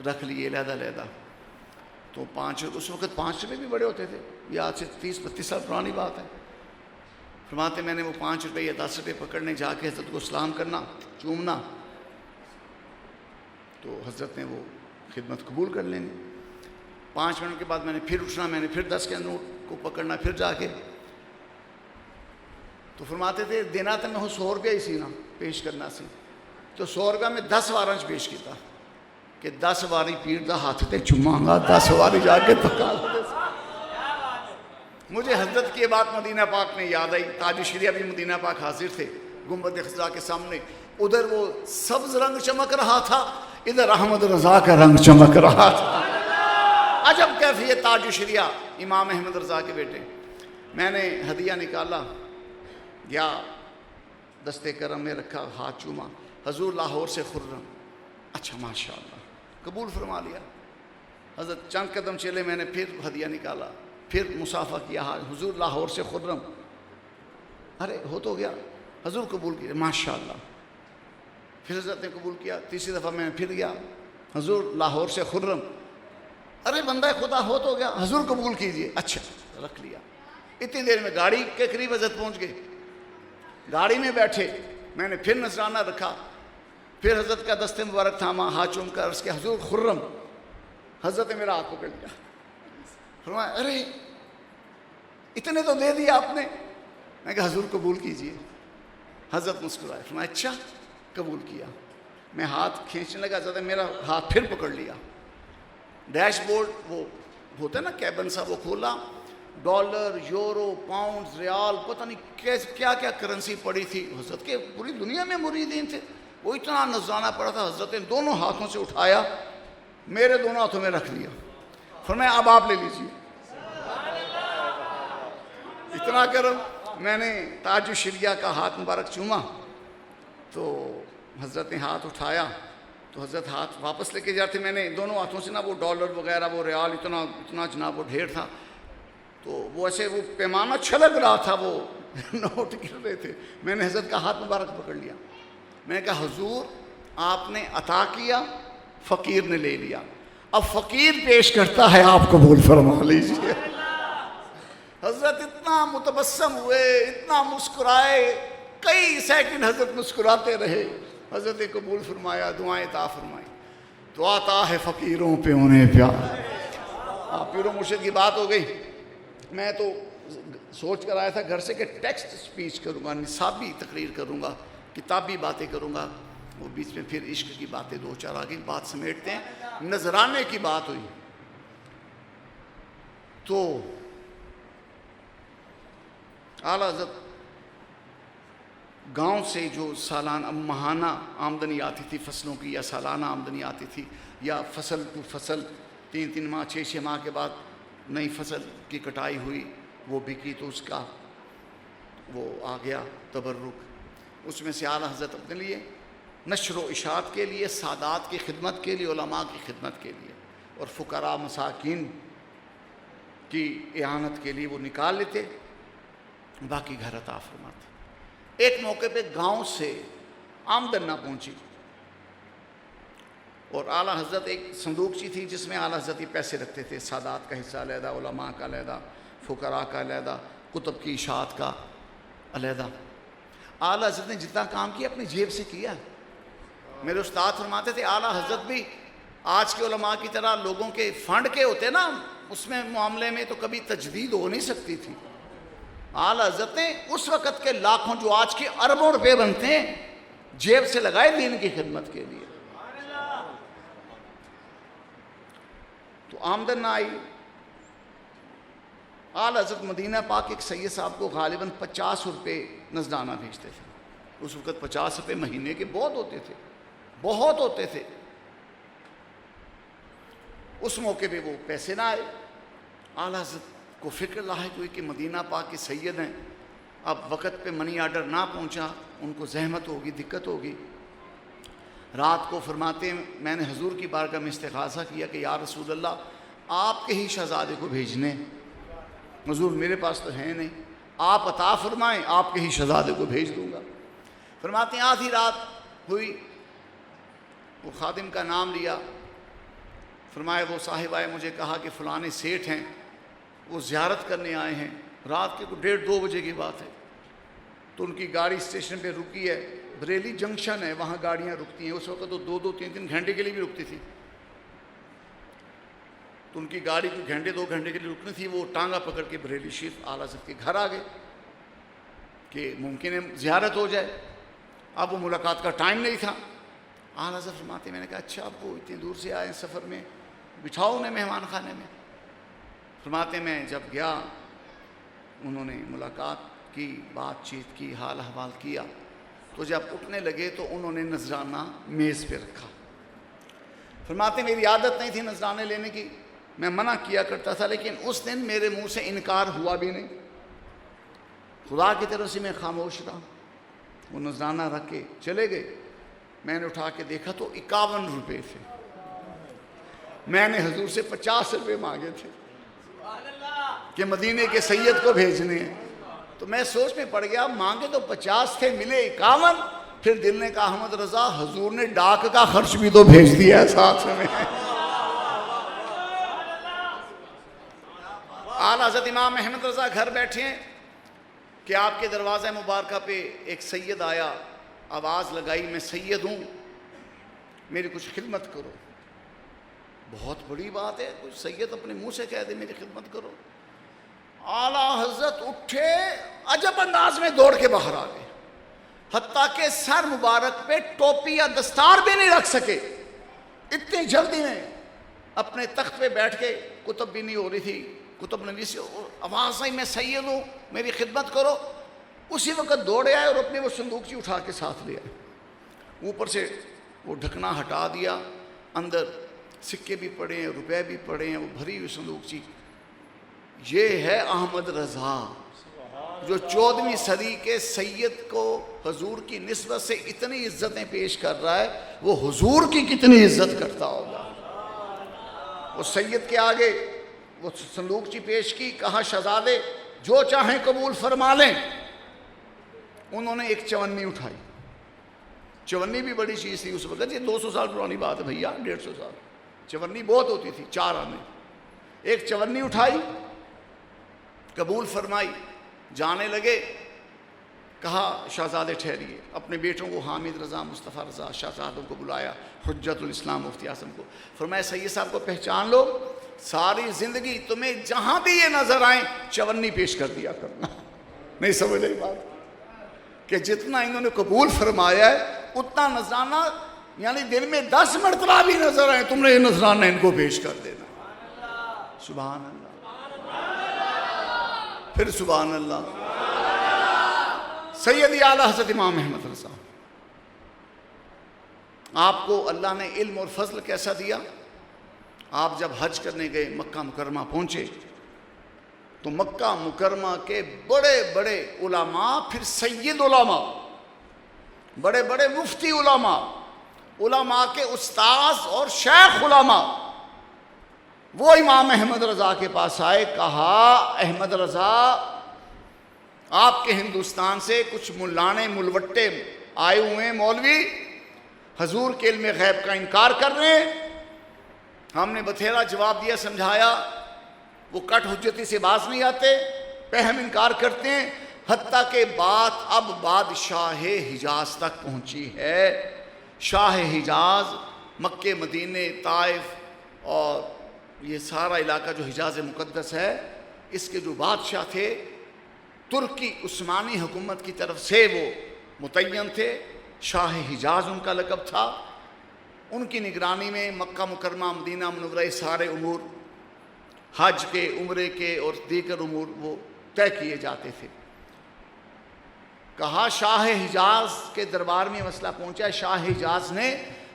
رکھ لیے علیحدہ، تو اس وقت 5 روپے بھی بڑے ہوتے تھے، یہ آج سے 30-32 سال پرانی بات ہے۔ فرماتے میں نے وہ 5 روپے یا 10 روپے پکڑنے جا کے حضرت کو سلام کرنا، چومنا، تو حضرت نے وہ خدمت قبول کر لینی۔ 5 منٹ کے بعد میں نے پھر اٹھنا، میں نے پھر 10 کے نوٹ کو پکڑنا، پھر جا کے تو فرماتے تھے دینا تو میں 100 روپیہ ہی سی نا پیش کرنا سی، تو 100 روپیہ میں 10 وارنچ پیش کیتا کہ 10 واری پیر دا ہاتھ تے چوماں گا، 10 واری جا کے تکا دے۔ مجھے حضرت کی بات مدینہ پاک میں یاد آئی، تاج الشریعہ بھی مدینہ پاک حاضر تھے گنبد خضرا کے سامنے، ادھر وہ سبز رنگ چمک رہا تھا، ادھر احمد رضا کا رنگ چمک رہا تھا۔ عجب کیفیت تاج الشریعہ امام احمد رضا کے بیٹے۔ میں نے ہدیہ نکالا، یا دستے کرم میں رکھا، ہاتھ چوما، حضور لاہور سے خرم، اچھا ماشاءاللہ قبول فرما لیا۔ حضرت چند قدم چلے، میں نے پھر ہدیہ نکالا، پھر مصافحہ کیا، حضور لاہور سے خرم، ارے ہو تو گیا، حضور قبول کیا ماشاءاللہ۔ پھر حضرت نے قبول کیا. تیسری دفعہ میں پھر گیا, حضور لاہور سے خرم. ارے بندہ خدا ہو تو گیا, حضور قبول کیجئے. اچھا رکھ لیا. اتنی دیر میں گاڑی کے قریب حضرت پہنچ گئے, گاڑی میں بیٹھے, میں نے پھر نذرانہ رکھا, پھر حضرت کا دست مبارک تھاما, ہاتھ چوم کر عرض کیا حضور خرم. حضرت نے میرا ہاتھ پکڑ لیا, فرمایا ارے اتنے تو دے دیا آپ نے. میں کہا حضور قبول کیجئے. حضرت مسکرائے, فرمایا اچھا قبول کیا. میں ہاتھ کھینچنے لگا, حضرت نے میرا ہاتھ پھر پکڑ لیا. ڈیش بورڈ وہ ہوتا ہے نا کیبن سا, وہ کھولا, ڈالر, یورو, پاؤنڈ, ریال, پتہ نہیں کیا کیا کرنسی پڑی تھی. حضرت کے پوری دنیا میں مریدین تھے, وہ اتنا نذرانہ پڑا تھا. حضرت نے دونوں ہاتھوں سے اٹھایا, میرے دونوں ہاتھوں میں رکھ لیا. فرمایا اب آپ لے لیجیے. اتنا کرم. میں نے تاج الشریعہ کا ہاتھ مبارک چوما تو حضرت نے ہاتھ اٹھایا, تو حضرت ہاتھ واپس لے کے جاتے. میں نے دونوں ہاتھوں سے نا وہ ڈالر وغیرہ, وہ ریال, اتنا جناب وہ ڈھیر تھا, تو وہ ایسے وہ پیمانہ چھلک رہا تھا, وہ نوٹ گر رہے تھے. میں نے حضرت کا ہاتھ مبارک پکڑ لیا. میں نے کہا حضور آپ نے عطا کیا, فقیر نے لے لیا, اب فقیر پیش کرتا ہے, آپ قبول فرما لیجیے. حضرت اتنا متبسم ہوئے, اتنا مسکرائے, کئی سیکنڈ حضرت مسکراتے رہے. حضرت نے قبول فرمایا, دعائیں عطا فرمائی. تو آتا ہے فقیروں پہ انہیں پیار. پیر و مرشد کی بات ہو گئی. میں تو سوچ کر آیا تھا گھر سے کہ ٹیکسٹ سپیچ کروں گا, نصابی تقریر کروں گا, کتابی باتیں کروں گا. وہ بیچ میں پھر عشق کی باتیں دو چار آ گئی. بات سمیٹتے ہیں. نذرانے کی بات ہوئی تو اعلیٰ حضرت گاؤں سے جو سالانہ ماہانہ آمدنی آتی تھی فصلوں کی, یا سالانہ آمدنی آتی تھی, یا فصل تو فصل 3 ماہ 6 ماہ کے بعد نئی فصل کی کٹائی ہوئی, وہ بکی, تو اس کا وہ آ گیا تبرک. اس میں سے اعلیٰ حضرت اپنے لیے نشر و اشاعت کے لیے, سادات کی خدمت کے لیے, علماء کی خدمت کے لیے, اور فقراء مساکین کی اعانت کے لیے وہ نکال لیتے, باقی گھر عطا فرماتے. ایک موقع پہ گاؤں سے آمدن نہ پہنچی, اور اعلیٰ حضرت ایک صندوقچی تھی جس میں اعلیٰ حضرت پیسے رکھتے تھے. سادات کا حصہ علیحدہ, علماء کا علیحدہ, فقراء کا علیحدہ, کتب کی اشاعت کا علیحدہ. اعلیٰ حضرت نے جتنا کام کیا اپنی جیب سے کیا. میرے استاد فرماتے تھے اعلیٰ حضرت بھی آج کے علماء کی طرح لوگوں کے فنڈ کے ہوتے نا, اس میں معاملے میں تو کبھی تجدید ہو نہیں سکتی تھی. اعلیٰ حضرت نے اس وقت کے لاکھوں, جو آج کے اربوں روپے بنتے ہیں, جیب سے لگائے دین کی خدمت کے لیے. تو آمدن نہ آئی. اعلیٰ حضرت مدینہ پاک ایک سید صاحب کو غالباً 50 روپے نذرانہ بھیجتے تھے. اس وقت 50 روپے مہینے کے بہت ہوتے تھے, بہت ہوتے تھے. اس موقع پہ وہ پیسے نہ آئے. اعلیٰ حضرت کو فکر لاحق ہوئی کہ مدینہ پاک کے سید ہیں, اب وقت پہ منی آرڈر نہ پہنچا, ان کو زحمت ہوگی, دقت ہوگی. رات کو فرماتے ہیں میں نے حضور کی بارگاہ میں استغاثہ کیا کہ یا رسول اللہ آپ کے ہی شہزادے کو بھیجنے, حضور میرے پاس تو ہے نہیں, آپ عطا فرمائیں, آپ کے ہی شہزادے کو بھیج دوں گا. فرماتے ہیں آدھی رات ہوئی, وہ خادم کا نام لیا, فرمایا وہ صاحب آئے, مجھے کہا کہ فلانے سیٹھ ہیں, وہ زیارت کرنے آئے ہیں. رات کے 1:30-2 بجے کی بات ہے. تو ان کی گاڑی اسٹیشن پہ رکی ہے, بریلی جنکشن ہے, وہاں گاڑیاں رکتی ہیں. اس وقت تو 2-3 گھنٹے کے لیے بھی رکتی تھی. تو ان کی گاڑی کو 2 گھنٹے کے لیے رکنی تھی. وہ ٹانگا پکڑ کے بریلی شریف اعلیٰ حضرت کے گھر آ گئے کہ ممکن ہے زیارت ہو جائے. اب وہ ملاقات کا ٹائم نہیں تھا. اعلیٰ حضرت فرماتے, میں نے کہا اچھا اب وہ اتنی دور سے آئے سفر میں, بٹھاؤ انہیں مہمان خانے میں. فرماتے میں جب گیا, انہوں نے ملاقات کی, بات چیت کی, حال احوال کیا. تو جب اٹھنے لگے تو انہوں نے نذرانہ میز پہ رکھا. فرماتے میری عادت نہیں تھی نذرانے لینے کی, میں منع کیا کرتا تھا, لیکن اس دن میرے منہ سے انکار ہوا بھی نہیں. خدا کی طرف سے میں خاموش رہا. وہ نذرانہ رکھ کے چلے گئے. میں نے اٹھا کے دیکھا تو 51 روپے تھے. میں نے حضور سے 50 روپے مانگے تھے کہ مدینے کے سید کو بھیجنے ہیں. تو میں سوچ میں پڑ گیا, مانگے تو 50 تھے, ملے 51. پھر دل نے کہا احمد رضا حضور نے ڈاک کا خرچ بھی تو بھیج دیا ہے ساتھ میں. اعلیٰ حضرت امام احمد رضا گھر بیٹھے ہیں کہ آپ کے دروازہ مبارکہ پہ ایک سید آیا, آواز لگائی میں سید ہوں, میری کچھ خدمت کرو. بہت بڑی بات ہے, کچھ سید اپنے منہ سے کہہ دے میری خدمت کرو. اعلیٰ حضرت اٹھے, عجب انداز میں دوڑ کے باہر آ گئے, حتیٰ کہ سر مبارک پہ ٹوپی یا دستار بھی نہیں رکھ سکے, اتنی جلدی میں اپنے تخت پہ بیٹھ کے, کتب بھی نہیں ہو رہی تھی, کتب نویسی, آواز آئی میں سید ہوں میری خدمت کرو. اسی وقت دوڑے آئے اور اپنے وہ صندوقچی اٹھا کے ساتھ لے آئے. اوپر سے وہ ڈھکنا ہٹا دیا, اندر سکے بھی پڑے ہیں, روپے بھی پڑے ہیں, وہ بھری ہوئی صندوقچی. یہ ہے احمد رضا جو 14ویں صدی کے سید کو حضور کی نسبت سے اتنی عزتیں پیش کر رہا ہے, وہ حضور کی کتنی عزت کرتا ہوگا. وہ سید کے آگے وہ صندوقچی پیش کی, کہا شہزادے جو چاہیں قبول فرما لیں. انہوں نے ایک چونی اٹھائی. چونی بھی بڑی چیز تھی اس وقت, یہ 200 سال پرانی بات ہے بھیا, 150 سال. چونی بہت ہوتی تھی, 4 آنے. ایک چونی اٹھائی, قبول فرمائی, جانے لگے. کہا شہزادے ٹھہریے, اپنے بیٹوں کو حامد رضا, مصطفیٰ رضا, شہزادوں کو بلایا, حجت الاسلام مفتی اعظم کو. فرمایا سید صاحب کو پہچان لو, ساری زندگی تمہیں جہاں بھی یہ نظر آئیں چونی پیش کر دیا کرنا. نہیں سمجھ رہی بات کہ جتنا انہوں نے قبول فرمایا ہے اتنا نذرانہ, یعنی دن میں 10 مرتبہ بھی نظر آئے تم نے یہ نذرانہ ان کو پیش کر دینا. سبحان اللہ, پھر سبحان اللہ. سیدی اعلیٰ حضرت امام احمد رضا, آپ کو اللہ نے علم اور فضل کیسا دیا. آپ جب حج کرنے گئے, مکہ مکرمہ پہنچے, تو مکہ مکرمہ کے بڑے بڑے علماء, پھر سید علماء, بڑے بڑے مفتی علماء, علماء کے استاذ اور شیخ علماء, وہ امام احمد رضا کے پاس آئے. کہا احمد رضا آپ کے ہندوستان سے کچھ ملانے ملوٹے آئے ہوئے ہیں, مولوی حضور کے علم غیب کا انکار کر رہے ہیں. ہم نے بتھیرا جواب دیا, سمجھایا, وہ کٹ حجتی سے باز نہیں آتے, پہم انکار کرتے ہیں. حتیٰ کہ بات اب بادشاہ حجاز تک پہنچی ہے. شاہ حجاز مکے, مدینے, طائف اور یہ سارا علاقہ جو حجاز مقدس ہے, اس کے جو بادشاہ تھے ترکی عثمانی حکومت کی طرف سے وہ متعین تھے. شاہ حجاز ان کا لقب تھا. ان کی نگرانی میں مکہ مکرمہ, مدینہ منورہ سارے امور, حج کے, عمرے کے اور دیگر امور وہ طے کیے جاتے تھے. کہا شاہ حجاز کے دربار میں مسئلہ پہنچا. شاہ حجاز نے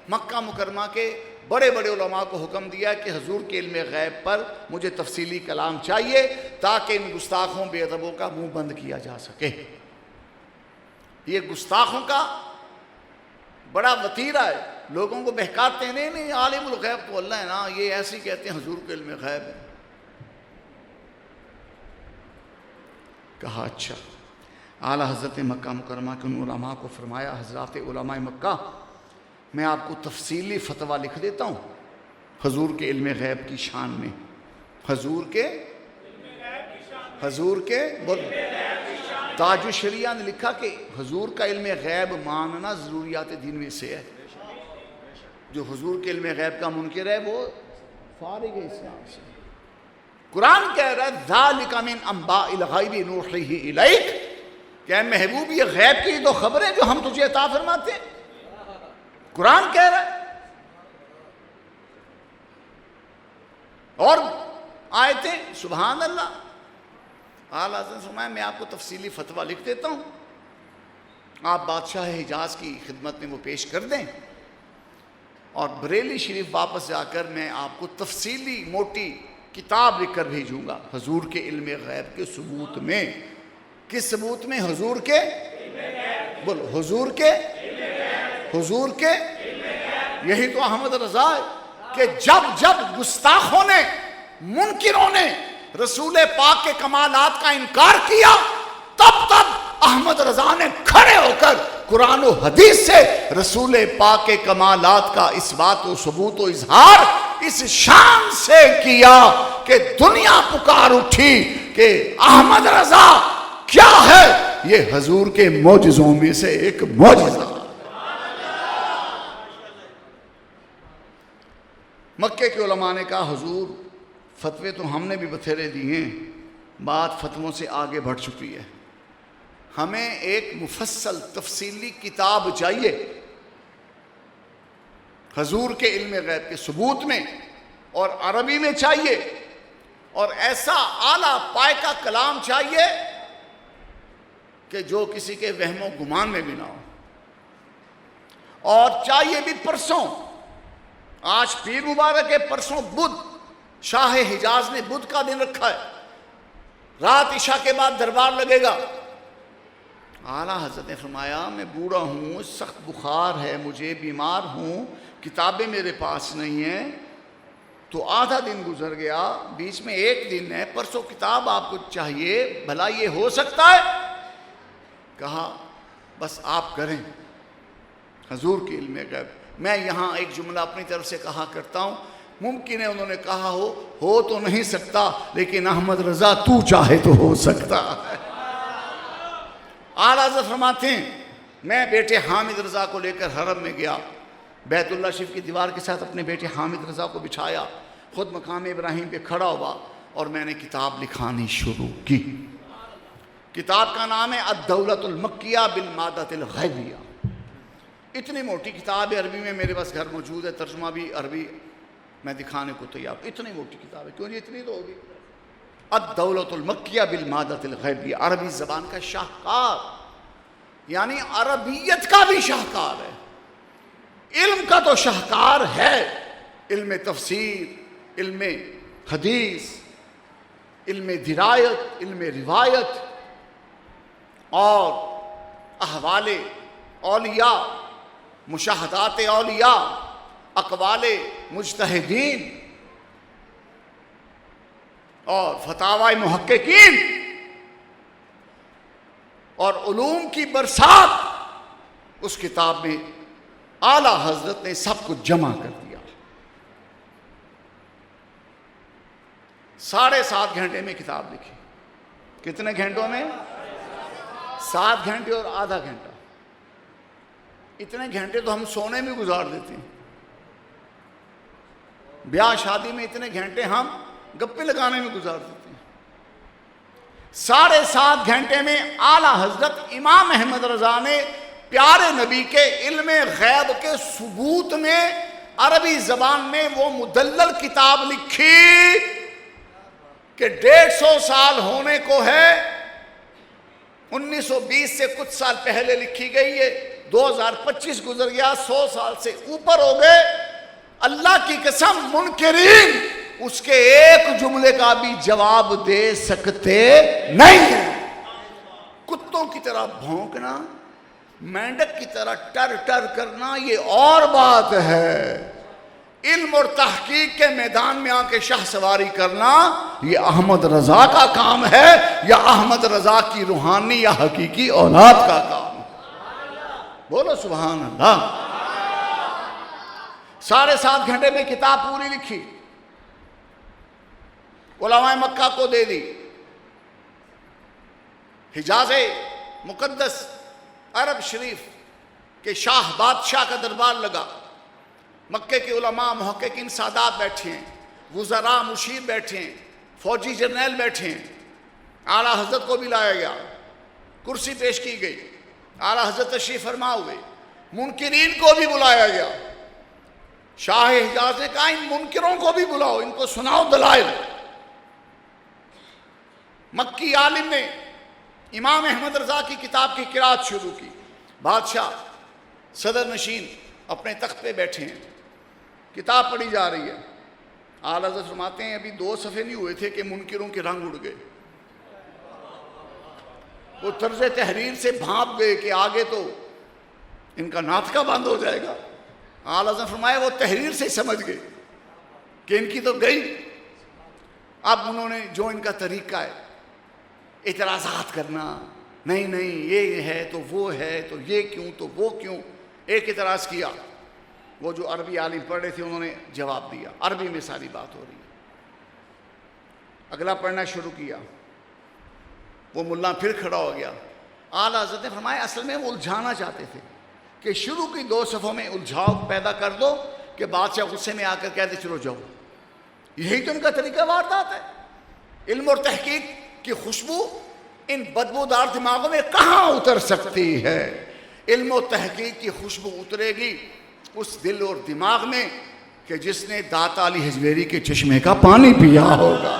مکہ مکرمہ کے بڑے بڑے علماء کو حکم دیا کہ حضور کے علم غیب پر مجھے تفصیلی کلام چاہیے تاکہ ان گستاخوں بے ادبوں کا منہ بند کیا جا سکے. یہ گستاخوں کا بڑا وتیرہ ہے, لوگوں کو بہکاتے ہیں. نہیں عالم الغیب تو اللہ ہے نا, یہ ایسے کہتے ہیں حضور کے علم غیب ہے. کہا اچھا. اعلیٰ حضرت مکہ مکرمہ کے ان علماء کو فرمایا, حضرات علماء مکہ, میں آپ کو تفصیلی فتویٰ لکھ دیتا ہوں حضور کے علم غیب کی شان میں. حضور کے تاج الشریعہ نے لکھا کہ حضور کا علم غیب ماننا ضروریات دین میں سے ہے. جو حضور کے علم غیب کا منکر ہے وہ فارغ اسلام سے. قرآن کہہ رہا ہے ذالک من انباء الغیب نوحیہ الیک, کہ اے محبوب یہ غیب کی تو خبر ہے جو ہم تجھے عطا فرماتے ہیں. قرآن کہہ رہا ہے. اور آیتیں, سبحان اللہ. اعلیٰ حضرت نے فرمایا میں آپ کو تفصیلی فتویٰ لکھ دیتا ہوں, آپ بادشاہ حجاز کی خدمت میں وہ پیش کر دیں, اور بریلی شریف واپس جا کر میں آپ کو تفصیلی موٹی کتاب لکھ کر بھیجوں گا حضور کے علم غیب کے ثبوت میں. کس ثبوت میں؟ حضور کے, بولو حضور کے, حضور کے. یہی تو احمد رضا ہے کہ جب جب گستاخوں نے, منکروں نے رسول پاک کے کمالات کا انکار کیا, تب تب احمد رضا نے کھڑے ہو کر قرآن و حدیث سے رسول پاک کے کمالات کا اس بات و ثبوت و اظہار اس شان سے کیا کہ دنیا پکار اٹھی کہ احمد رضا کیا ہے؟ یہ حضور کے معجزوں میں سے ایک معجزہ۔ مکے کے علماء نے کہا حضور فتوے تو ہم نے بھی بتھیرے دیے ہیں، بات فتووں سے آگے بڑھ چکی ہے، ہمیں ایک مفصل تفصیلی کتاب چاہیے حضور کے علم غیب کے ثبوت میں، اور عربی میں چاہیے، اور ایسا اعلیٰ پائے کا کلام چاہیے کہ جو کسی کے وہم و گمان میں بھی نہ ہو، اور چاہیے بھی پرسوں۔ آج پیر مبارک ہے، پرسوں بدھ، شاہ حجاز نے بدھ کا دن رکھا ہے، رات عشاء کے بعد دربار لگے گا۔ اعلیٰ حضرت نے فرمایا میں بوڑھا ہوں، سخت بخار ہے مجھے، بیمار ہوں، کتابیں میرے پاس نہیں ہیں، تو آدھا دن گزر گیا، بیچ میں ایک دن ہے، پرسوں کتاب آپ کو چاہیے، بھلا یہ ہو سکتا ہے؟ کہا بس آپ کریں حضور کی علم غیب۔ میں یہاں ایک جملہ اپنی طرف سے کہا کرتا ہوں، ممکن ہے انہوں نے کہا ہو تو نہیں سکتا، لیکن احمد رضا تو چاہے تو ہو سکتا ہے۔ اعلیٰ حضرت فرماتے ہیں میں بیٹے حامد رضا کو لے کر حرم میں گیا، بیت اللہ شریف کی دیوار کے ساتھ اپنے بیٹے حامد رضا کو بچھایا، خود مقام ابراہیم پہ کھڑا ہوا، اور میں نے کتاب لکھانی شروع کی۔ کتاب کا نام ہے الدولۃ المکیہ بالمادۃ الغیبیہ۔ اتنی موٹی کتاب ہے، عربی میں میرے پاس گھر موجود ہے، ترجمہ بھی عربی میں دکھانے کو تیار ہوں، اتنی موٹی کتاب ہے، کیوں نہیں اتنی تو ہوگی۔ الدولۃ المکیہ بالمادۃ الغیبیہ، عربی زبان کا شاہکار، یعنی عربیت کا بھی شاہکار ہے، علم کا تو شاہکار ہے، علم تفسیر، علم حدیث، علم درایت، علم روایت، اور احوال اولیاء، مشاہدات اولیاء، اقوال مجتہدین، اور فتاوی محققین، اور علوم کی برسات اس کتاب میں اعلیٰ حضرت نے سب کچھ جمع کر دیا۔ 7.5 گھنٹے میں کتاب لکھی۔ کتنے گھنٹوں میں؟ 7 گھنٹے اور آدھا گھنٹہ۔ اتنے گھنٹے تو ہم سونے میں گزار دیتے ہیں، بیاہ شادی میں اتنے گھنٹے ہم گپے لگانے میں گزار دیتے ہیں۔ 7.5 گھنٹے میں اعلیٰ حضرت امام احمد رضا نے پیارے نبی کے علم غیب کے ثبوت میں عربی زبان میں وہ مدلل کتاب لکھی کہ 150 سال ہونے کو ہے، 1920 سے کچھ سال پہلے لکھی گئی ہے، 2025 گزر گیا، 100 سال سے اوپر ہو گئے۔ اللہ کی قسم منکرین اس کے ایک جملے کا بھی جواب دے سکتے نہیں ہیں۔ کتوں کی طرح بھونکنا، مینڈک کی طرح ٹر ٹر کرنا یہ اور بات ہے، علم اور تحقیق کے میدان میں آ کے شاہ سواری کرنا یہ احمد رضا کا کام ہے، یا احمد رضا کی روحانی یا حقیقی اولاد کا کام۔ بولو سبحان اللہ۔ 7.5 گھنٹے میں کتاب پوری لکھی، علماء مکہ کو دے دی، حجاز مقدس عرب شریف کے شاہ بادشاہ کا دربار لگا، مکے کے علماء محققین سادات بیٹھے ہیں، وزراء مشیر بیٹھے ہیں، فوجی جرنیل بیٹھے ہیں، اعلیٰ حضرت کو بھی لایا گیا، کرسی پیش کی گئی، اعلیٰ حضرت تشریف فرما ہوئے، منکرین کو بھی بلایا گیا۔ شاہ حجاز نے کہا ان منکروں کو بھی بلاؤ، ان کو سناؤ دلائل۔ مکی عالم نے امام احمد رضا کی کتاب کی قرات شروع کی، بادشاہ صدر نشین اپنے تخت پہ بیٹھے ہیں، کتاب پڑھی جا رہی ہے، اعلیٰ حضرت فرماتے ہیں ابھی 2 صفحے نہیں ہوئے تھے کہ منکروں کے رنگ اڑ گئے، وہ طرز تحریر سے بھانپ گئے کہ آگے تو ان کا ناطقہ بند ہو جائے گا۔ اعلیٰ حضرت فرمایا وہ تحریر سے سمجھ گئے کہ ان کی تو گئی۔ اب انہوں نے جو ان کا طریقہ ہے اعتراضات کرنا، نہیں نہیں یہ ہے تو وہ ہے تو یہ کیوں تو وہ کیوں. ایک اعتراض کیا, وہ جو عربی عالم پڑھ رہے تھے انہوں نے جواب دیا, عربی میں ساری بات ہو رہی ہے. اگلا پڑھنا شروع کیا, وہ ملا پھر کھڑا ہو گیا. اعلیٰ حضرت نے فرمایا اصل میں وہ الجھانا چاہتے تھے کہ شروع کی 2 صفوں میں الجھاؤ پیدا کر دو کہ بادشاہ غصے میں آ کر کہتے چلو جاؤ. یہی تو ان کا طریقہ واردات ہے. علم اور تحقیق کی خوشبو ان بدبودار دماغوں میں کہاں اتر سکتی ہے؟ علم و تحقیق کی خوشبو اترے گی اس دل اور دماغ میں کہ جس نے داتا علی حجویری کے چشمے کا پانی پیا ہوگا,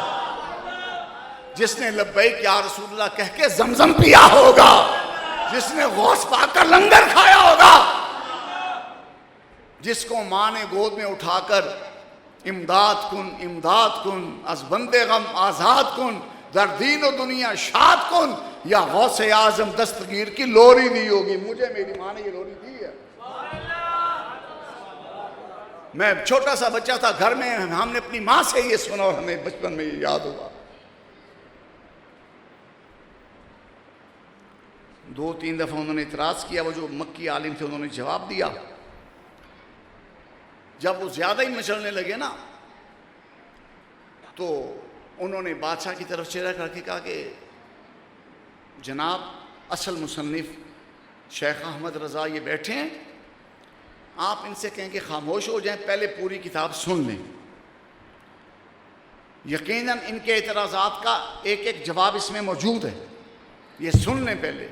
جس نے لبیک یا رسول اللہ کہہ کے زمزم پیا ہوگا, جس نے غوث پاک کا لنگر کھایا ہوگا, جس کو ماں نے گود میں اٹھا کر امداد کن از بندے غم آزاد کن در دین و دنیا شاد کن یا غوث اعظم دستگیر کی لوری دی ہوگی. مجھے میری ماں نے یہ لوری دی ہے. میں چھوٹا سا بچہ تھا, گھر میں ہم نے اپنی ماں سے یہ سنا اور ہمیں بچپن میں یہ یاد ہوا. 2-3 دفعہ انہوں نے اعتراض کیا. وہ جو مکی عالم تھے انہوں نے جواب دیا. جب وہ زیادہ ہی مچلنے لگے نا تو انہوں نے بادشاہ کی طرف چہرہ کر کے کہا کہ جناب اصل مصنف شیخ احمد رضا یہ بیٹھے ہیں, آپ ان سے کہیں کہ خاموش ہو جائیں, پہلے پوری کتاب سن لیں. یقیناً ان کے اعتراضات کا ایک ایک جواب اس میں موجود ہے, یہ سن لیں پہلے.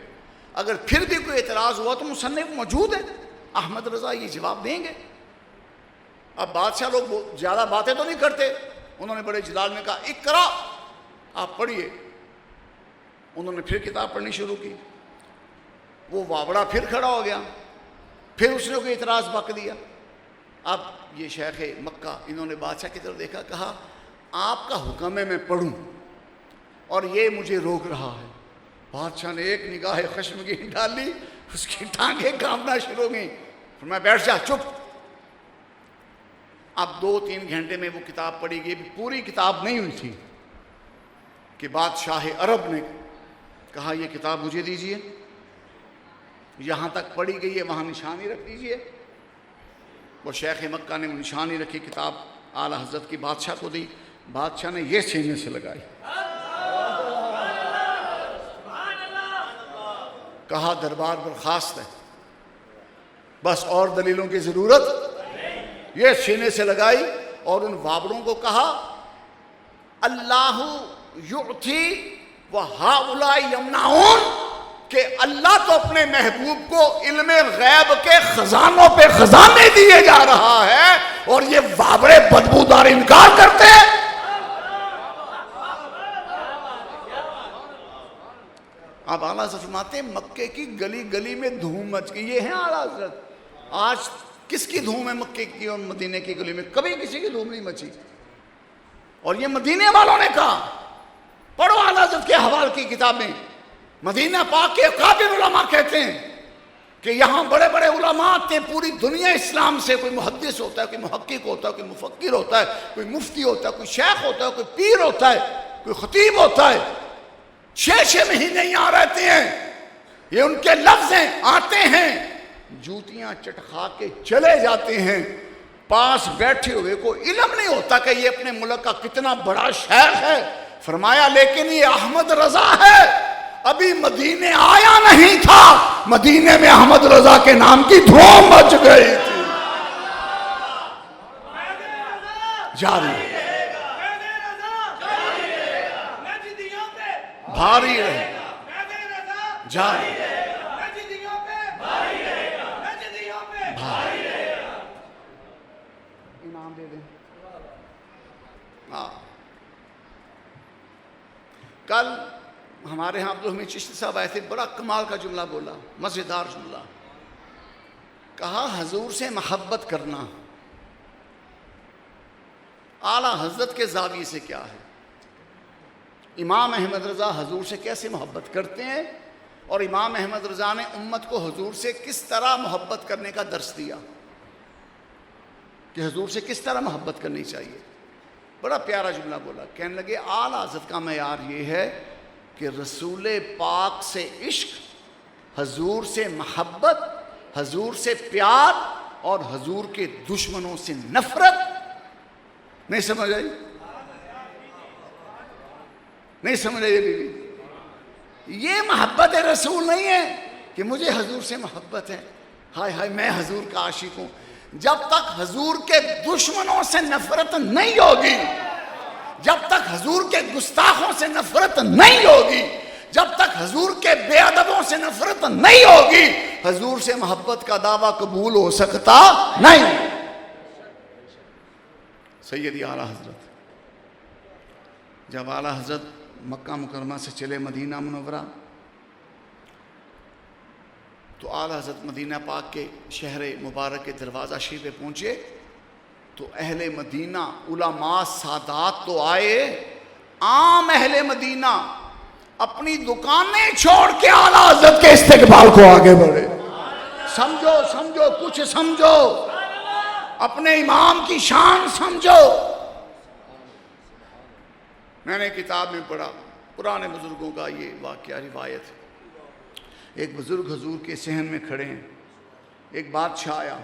اگر پھر بھی کوئی اعتراض ہوا تو مصنف موجود ہے, احمد رضا یہ جواب دیں گے. اب بادشاہ لوگ زیادہ باتیں تو نہیں کرتے, انہوں نے بڑے جلال میں کہا اقرا, آپ پڑھیے. انہوں نے پھر کتاب پڑھنی شروع کی. وہ وابڑا پھر کھڑا ہو گیا, پھر اس نے کوئی اعتراض بک دیا. اب یہ شیخ مکہ انہوں نے بادشاہ کی طرف دیکھا, کہا آپ کا حکم ہے میں پڑھوں اور یہ مجھے روک رہا ہے. بادشاہ نے ایک نگاہ خشمگین ڈالی, اس کی ٹانگیں کانپنا شروع ہوئیں. فرمایا بیٹھ جا, چپ. اب 2-3 گھنٹے میں وہ کتاب پڑھی گئی. پوری کتاب نہیں ہوئی تھی کہ بادشاہ عرب نے کہا یہ کتاب مجھے دیجئے, یہاں تک پڑھی گئی ہے, وہاں نشانی رکھ دیجئے. وہ شیخ مکہ نے وہ نشانی رکھی, کتاب اعلیٰ حضرت کی بادشاہ کو دی. بادشاہ نے یہ سینے سے لگائی, کہا دربار برخاست ہے, بس اور دلیلوں کی ضرورت. یہ سینے سے لگائی اور ان وابڑوں کو کہا اللہ یعطی و ہؤلاء یمنعون, کہ اللہ تو اپنے محبوب کو علم غیب کے خزانوں پہ خزانے دیے جا رہا ہے اور یہ وابڑے بدبودار انکار کرتے ہیں. اب اعلیٰ حضرت فرماتے ہیں مکے کی گلی گلی میں دھوم مچ گئی. یہ ہیں اعلیٰ حضرت. آج کس کی دھوم ہے مکے کی اور مدینے کی گلی میں؟ کبھی کسی کی دھوم نہیں مچی. اور یہ مدینے والوں نے کہا, پڑھو اعلیٰ حضرت کے حوالے کی کتابیں. مدینہ پاک کے اکابر علماء کہتے ہیں کہ یہاں بڑے بڑے علماء آتے ہیں پوری دنیا اسلام سے. کوئی محدث ہوتا ہے, کوئی محقق ہوتا ہے, کوئی مفکر ہوتا ہے, کوئی مفتی ہوتا ہے, کوئی شیخ ہوتا ہے, کوئی پیر ہوتا ہے, کوئی خطیب ہوتا ہے. 6 مہینے یہاں رہتے ہیں. یہ ان کے لفظ ہیں, آتے ہیں, جوتیاں چٹخا کے چلے جاتے ہیں. پاس بیٹھے ہوئے کو علم نہیں ہوتا کہ یہ اپنے ملک کا کتنا بڑا شیخ ہے. فرمایا لیکن یہ احمد رضا ہے, ابھی مدینے آیا نہیں تھا, مدینے میں احمد رضا کے نام کی دھوم مچ گئی تھی. جاری بھاری رہے, جاری انعام دے دیں. کل ہمارے ہاں عبدالحمید چشتی صاحب آئے تھے, بڑا کمال کا جملہ بولا, مزیدار جملہ. کہا حضور سے محبت کرنا اعلیٰ حضرت کے زاویے سے کیا ہے. امام احمد رضا حضور سے کیسے محبت کرتے ہیں اور امام احمد رضا نے امت کو حضور سے کس طرح محبت کرنے کا درس دیا کہ حضور سے کس طرح محبت کرنی چاہیے. بڑا پیارا جملہ بولا. کہنے لگے اعلیٰ حضرت کا معیار یہ ہے کہ رسول پاک سے عشق، حضور سے محبت، حضور سے پیار اور حضور کے دشمنوں سے نفرت. نہیں سمجھ آئی؟ نہیں سمجھ آئی بیوی؟ یہ محبت رسول نہیں ہے کہ مجھے حضور سے محبت ہے، ہائے ہائے میں حضور کا عاشق ہوں. جب تک حضور کے دشمنوں سے نفرت نہیں ہوگی، جب تک حضور کے گستاخوں سے نفرت نہیں ہوگی، جب تک حضور کے بے ادبوں سے نفرت نہیں ہوگی، حضور سے محبت کا دعویٰ قبول ہو سکتا نہیں. سیدی اعلیٰ حضرت جب اعلیٰ حضرت مکہ مکرمہ سے چلے مدینہ منورہ، تو اعلیٰ حضرت مدینہ پاک کے شہر مبارک کے دروازہ شریف پہ پہنچے تو اہل مدینہ علماء سادات تو آئے، عام اہل مدینہ اپنی دکانیں چھوڑ کے اعلیٰ حضرت کے استقبال کو آگے بڑھے. سمجھو سمجھو کچھ سمجھو، اپنے امام کی شان سمجھو. میں نے کتاب میں پڑھا، پرانے بزرگوں کا یہ واقعہ روایت ہے. ایک بزرگ حضور کے صحن میں کھڑے ہیں، ایک بادشاہ آیا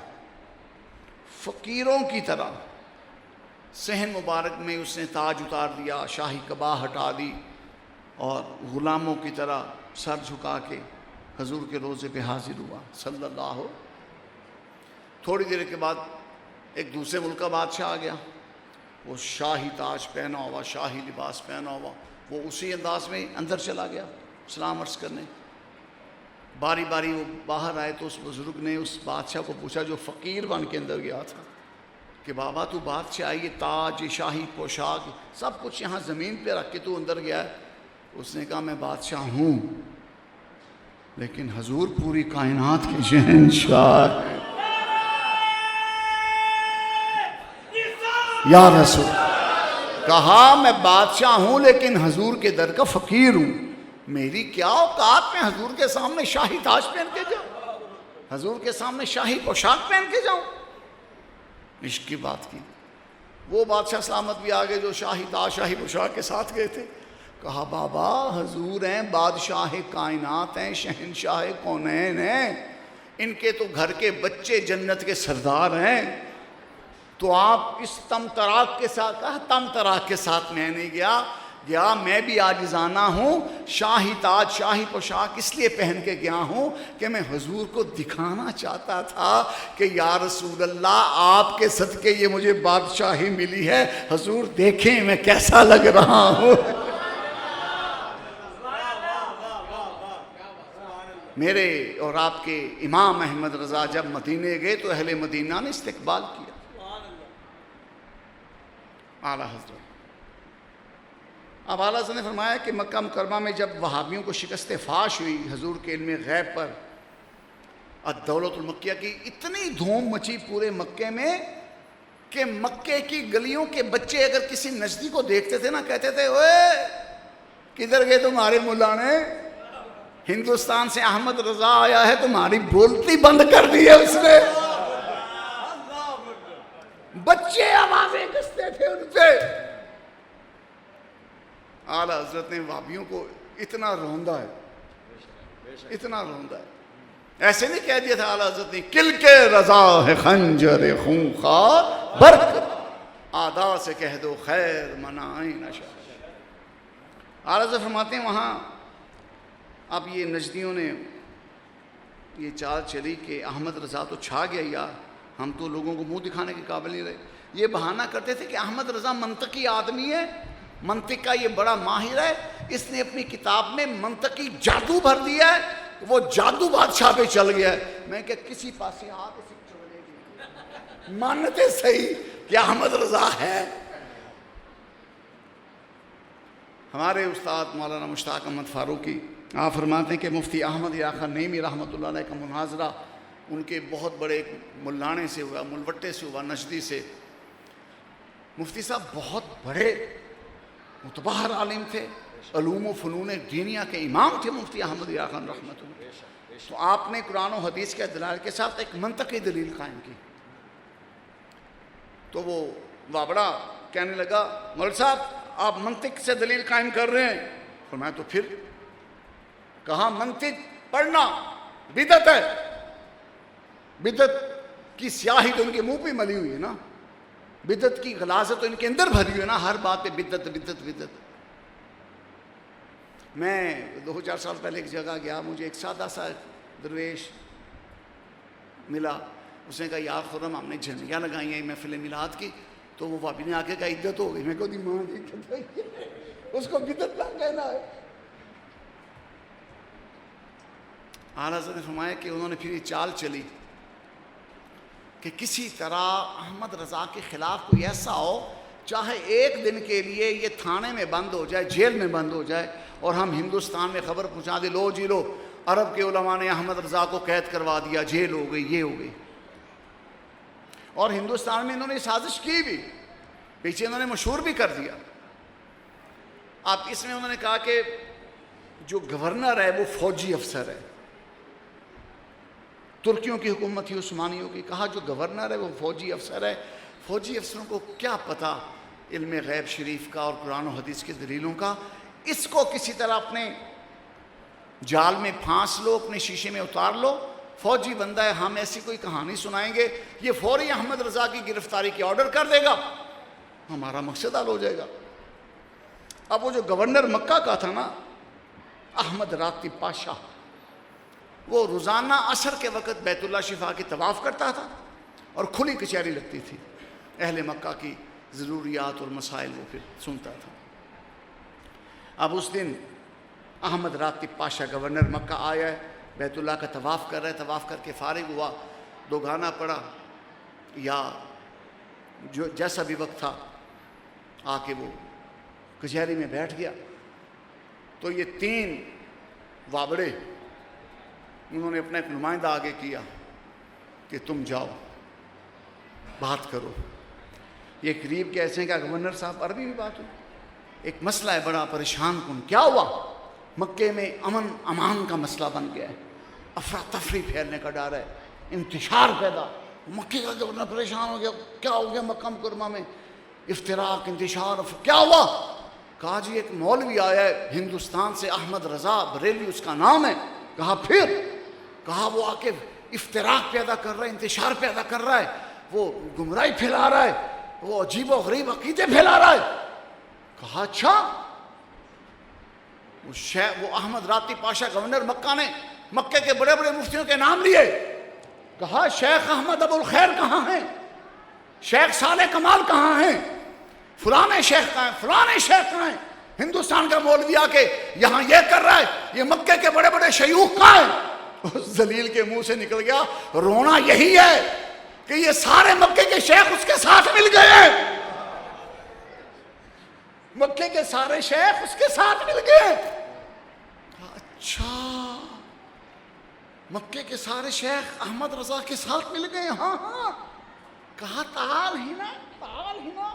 فقیروں کی طرح، صحن مبارک میں اس نے تاج اتار دیا، شاہی قبا ہٹا دی، اور غلاموں کی طرح سر جھکا کے حضور کے روضے پہ حاضر ہوا صلی اللہ. تھوڑی دیر کے بعد ایک دوسرے ملک کا بادشاہ آ گیا، وہ شاہی تاج پہنا ہوا، شاہی لباس پہنا ہوا، وہ اسی انداز میں اندر چلا گیا سلام عرض کرنے. باری باری وہ باہر آئے تو اس بزرگ نے اس بادشاہ کو پوچھا جو فقیر بن کے اندر گیا تھا کہ بابا تو بادشاہ، یہ تاج، یہ شاہی پوشاک سب کچھ یہاں زمین پہ رکھ کے تو اندر گیا ہے. اس نے کہا میں بادشاہ ہوں لیکن حضور پوری کائنات کے شہنشاہ ہیں. یا رسول، کہا میں بادشاہ ہوں لیکن حضور کے در کا فقیر ہوں. میری کیا اوقات میں حضور کے سامنے شاہی تاج پہن کے جاؤں، حضور کے سامنے شاہی پوشاک پہن کے جاؤں. عشق کی بات کی. وہ بادشاہ سلامت بھی آگے جو شاہی تاج شاہی پوشاک کے ساتھ گئے تھے، کہا بابا حضور ہیں، بادشاہ کائنات ہیں، شہنشاہ کونین ہیں، ان کے تو گھر کے بچے جنت کے سردار ہیں. تو آپ اس تم تراک کے ساتھ، کہا تم تراک کے ساتھ میں نہیں گیا، میں بھی عاجزانہ ہوں، شاہی تاج شاہی پوشاک اس لیے پہن کے گیا ہوں کہ میں حضور کو دکھانا چاہتا تھا کہ یا رسول اللہ آپ کے صدقے یہ مجھے بادشاہی ملی ہے، حضور دیکھیں میں کیسا لگ رہا ہوں. میرے اور آپ کے امام احمد رضا جب مدینے گئے تو اہل مدینہ نے استقبال کیا. اعلیٰ حضرت اب اعلیٰ حضرت نے فرمایا کہ مکہ مکرمہ میں جب وہابیوں کو شکست فاش ہوئی حضور کے علم غیب پر، الدولۃ المکیہ کی اتنی دھوم مچی پورے مکے میں کہ مکے کی گلیوں کے بچے اگر کسی نجدی کو دیکھتے تھے نا، کہتے تھے اوے کدھر گئے تمہارے مولا نے، ہندوستان سے احمد رضا آیا ہے، تمہاری بولتی بند کر دی ہے اس نے. بچے آوازیں کستے تھے ان پہ. اعلیٰ حضرت نے وہابیوں کو اتنا روندا ہے، اتنا روندا ہے. ایسے نہیں کہہ دیا تھا اعلیٰ حضرت نے کل کے رضا ہے خنجر خونخوار برق، آدھا سے کہہ دو خیر منائیں نشا. اعلیٰ حضرت فرماتے ہیں وہاں اب یہ نجدیوں نے یہ چال چلی کہ احمد رضا تو چھا گیا یار، ہم تو لوگوں کو منہ دکھانے کے قابل نہیں رہے. یہ بہانہ کرتے تھے کہ احمد رضا منطقی آدمی ہے، منطق کا یہ بڑا ماہر ہے، اس نے اپنی کتاب میں منطقی جادو بھر دیا ہے، وہ جادو بادشاہ پہ چل گیا ہے. میں کہ کسی پاسے ہاتھ اسے چلے گی مانتے صحیح کہ احمد رضا ہے. ہمارے استاد مولانا مشتاق احمد فاروقی آپ فرماتے ہیں کہ مفتی احمد یا خان نعیمی رحمۃ اللہ علیہ کا مناظرہ ان کے بہت بڑے ملانے سے ہوا، ملوٹے سے ہوا، نجدی سے. مفتی صاحب بہت بڑے متبحر عالم تھے، علوم و فنون دینیا کے امام تھے مفتی احمد یا خان رحمۃ اللہ. تو آپ نے قرآن و حدیث کے دلائل کے ساتھ ایک منطقی دلیل قائم کی. تو وہ وابڑا کہنے لگا مول صاحب آپ منطق سے دلیل قائم کر رہے ہیں، فرمایا تو پھر؟ کہا منطق پڑھنا بدعت ہے. بدعت کی سیاہی تو ان کے منہ پہ ملی ہوئی ہے نا, بدعت کی غلاظت تو ان کے اندر بھری ہوئی ہے نا, ہر بات پہ بدعت بدعت بدعت. میں 2-4 سال پہلے ایک جگہ گیا, مجھے ایک سادہ سا درویش ملا. اس نے کہا یار خرم ہم نے جھنڈیاں لگائی ہیں محفل میلاد کی, تو وہ بابی نے آ کے کہا عدت ہو گئی. میں کہا دی ماں کی عدت ہوئی ہے, اس کو بدعت نہ کہنا ہے. اعلیٰ حضرت نے فرمایا کہ انہوں نے پھر یہ چال چلی کہ کسی طرح احمد رضا کے خلاف کوئی ایسا ہو, چاہے ایک دن کے لیے یہ تھانے میں بند ہو جائے, جیل میں بند ہو جائے, اور ہم ہندوستان میں خبر پہنچا دیں لو جی لو عرب کے علماء نے احمد رضا کو قید کروا دیا, جیل ہو گئی, یہ ہو گئی. اور ہندوستان میں انہوں نے سازش کی بھی, پیچھے انہوں نے مشہور بھی کر دیا. اب اس میں انہوں نے کہا کہ جو گورنر ہے وہ فوجی افسر ہے, ترکیوں کی حکومت تھی, عثمانیوں کی. کہا جو گورنر ہے وہ فوجی افسر ہے, فوجی افسروں کو کیا پتہ علم غیب شریف کا اور قرآن و حدیث کی دلیلوں کا, اس کو کسی طرح اپنے جال میں پھانس لو, اپنے شیشے میں اتار لو, فوجی بندہ ہے, ہم ایسی کوئی کہانی سنائیں گے, یہ فوری احمد رضا کی گرفتاری کی آرڈر کر دے گا, ہمارا مقصد حل ہو جائے گا. اب وہ جو گورنر مکہ کا تھا نا, احمد راتی پاشا, وہ روزانہ عصر کے وقت بیت اللہ شفا کی طواف کرتا تھا اور کھلی کچہری لگتی تھی, اہل مکہ کی ضروریات اور مسائل وہ پھر سنتا تھا. اب اس دن احمد راتی پاشا گورنر مکہ آیا ہے, بیت اللہ کا طواف کر رہا ہے, طواف کر کے فارغ ہوا, 2 گانا پڑھا یا جو جیسا بھی وقت تھا, آ کے وہ کچہری میں بیٹھ گیا. تو یہ 3 وابڑے انہوں نے اپنا ایک نمائندہ آگے کیا کہ تم جاؤ بات کرو. یہ قریب کیسے ہیں کہ گورنر صاحب عربی بھی بات ہوئی, ایک مسئلہ ہے بڑا پریشان کن. کیا ہوا؟ مکے میں امن امان کا مسئلہ بن گیا ہے, افراتفری پھیلنے کا ڈر ہے, انتشار پیدا. مکے کا گورنر پریشان ہو گیا, کیا ہو گیا مکہ مکرمہ میں, افتراق, انتشار, کیا ہوا؟ کہا جی ایک مولوی آیا ہے ہندوستان سے, احمد رضا بریلوی اس کا نام ہے. کہا پھر؟ کہا وہ آ کے افتراق پیدا کر رہا ہے, انتشار پیدا کر رہا ہے, وہ گمراہی پھیلا رہا ہے, وہ عجیب و غریب عقیدے پھیلا رہا ہے. کہا اچھا. وہ احمد راتی پاشا گورنر مکہ نے مکے کے بڑے بڑے مفتیوں کے نام لیے. کہا شیخ احمد ابو الخیر کہاں ہیں, شیخ صالح کمال کہاں ہیں, فلانے شیخ کہاں ہیں, فلانے شیخ کہاں ہیں. ہندوستان کا مولوی آ کے یہاں یہ کر رہا ہے, یہ مکے کے بڑے بڑے شیوخ کہاں ہیں. اس ذلیل کے منہ سے نکل گیا, رونا یہی ہے کہ یہ سارے مکے کے شیخ اس کے ساتھ مل گئے ہیں, مکے کے سارے شیخ اس کے ساتھ مل گئے. اچھا مکے کے سارے شیخ احمد رضا کے ساتھ مل گئے. ہاں ہاں. کہا تعال ہی نا, تعال ہی نا.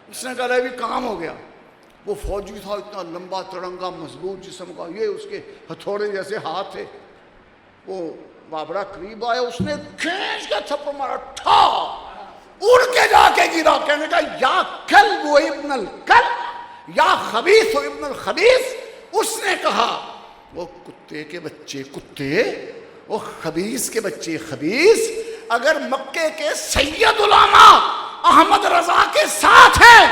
اس نے کہا بھی کام ہو گیا. وہ فوجی تھا, اتنا لمبا تڑنگا مضبوط جسم کا, یہ اس کے ہتھوڑے جیسے ہاتھ تھے. وہ بابڑا قریب آیا, اس نے کھینچ کے تھپڑ مارا, ٹھا, اڑ کے جا کے گرا. کہنے کا یا کلب و ابن الکلب, یا خبیث و ابن الخبیث. اس نے کہا وہ کتے کے بچے کتے, وہ خبیث کے بچے خبیث, اگر مکے کے سید علماء احمد رضا کے ساتھ ہیں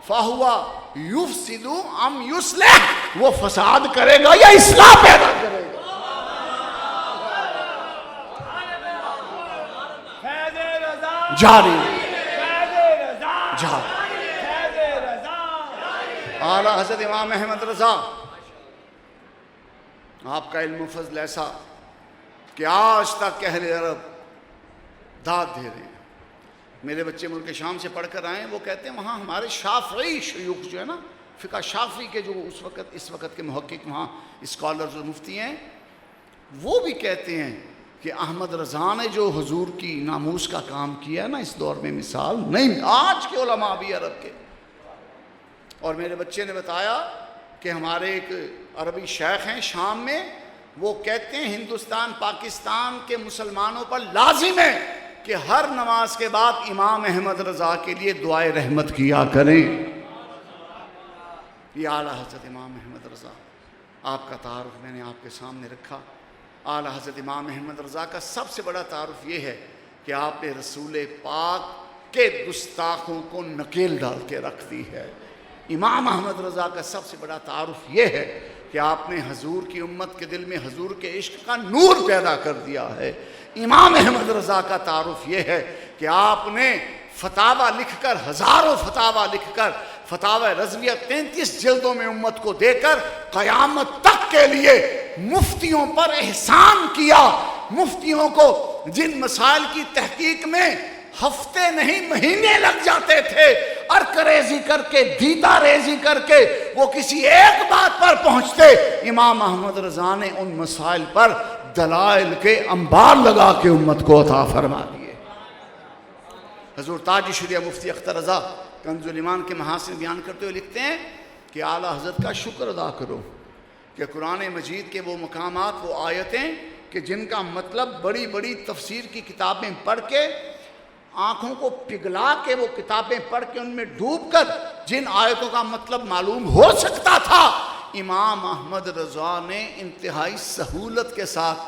فہوا یفسد ام یصلح, وہ فساد کرے گا یا اصلاح پیدا کرے گا. جاری جاری. اعلیٰ حضرت امام احمد رضا, آپ کا علم و فضل ایسا کہ آج تک اہل عرب داد دے رہے ہیں. میرے بچے ملک شام سے پڑھ کر آئے ہیں, وہ کہتے ہیں وہاں ہمارے شافعی شیوخ جو ہے نا, فقہ شافعی کے جو اس وقت کے محقق وہاں اسکالرز اور مفتی ہیں, وہ بھی کہتے ہیں کہ احمد رضا نے جو حضور کی ناموس کا کام کیا ہے نا اس دور میں مثال نہیں آج کے علماء بھی عرب کے. اور میرے بچے نے بتایا کہ ہمارے ایک عربی شیخ ہیں شام میں, وہ کہتے ہیں ہندوستان پاکستان کے مسلمانوں پر لازم ہے کہ ہر نماز کے بعد امام احمد رضا کے لیے دعائے رحمت کیا کریں. یہ اعلیٰ حضرت امام احمد رضا، آپ کا تعارف میں نے آپ کے سامنے رکھا۔ اعلیٰ حضرت امام احمد رضا کا سب سے بڑا تعارف یہ ہے کہ آپ نے رسول پاک کے گستاخوں کو نکیل ڈال کے رکھ دی ہے۔ امام احمد رضا کا سب سے بڑا تعارف یہ ہے کہ آپ نے حضور کی امت کے دل میں حضور کے عشق کا نور پیدا کر دیا ہے۔ امام احمد رضا کا تعارف یہ ہے کہ آپ نے فتاویٰ لکھ کر، ہزاروں فتاویٰ لکھ کر، فتاویٰ رضویہ 33 جلدوں میں امت کو دے کر قیامت تک کے لیے مفتیوں پر احسان کیا۔ مفتیوں کو جن مسائل کی تحقیق میں ہفتے نہیں مہینے لگ جاتے تھے، ارک ریزی کر کے، دیتا ریزی کر کے وہ کسی ایک بات پر پہنچتے، امام احمد رضا نے ان مسائل پر دلائل کے انبار لگا کے امت کو عطا فرما دیے۔ حضور تاج شریعہ مفتی اختر رضا کنز الایمان کے محاسن بیان کرتے ہوئے لکھتے ہیں کہ اعلیٰ حضرت کا شکر ادا کرو کہ قرآن مجید کے وہ مقامات، وہ آیتیں کہ جن کا مطلب بڑی بڑی تفسیر کی کتابیں پڑھ کے، آنکھوں کو پگھلا کے وہ کتابیں پڑھ کے ان میں ڈوب کر جن آیتوں کا مطلب معلوم ہو سکتا تھا، امام احمد رضا نے انتہائی سہولت کے ساتھ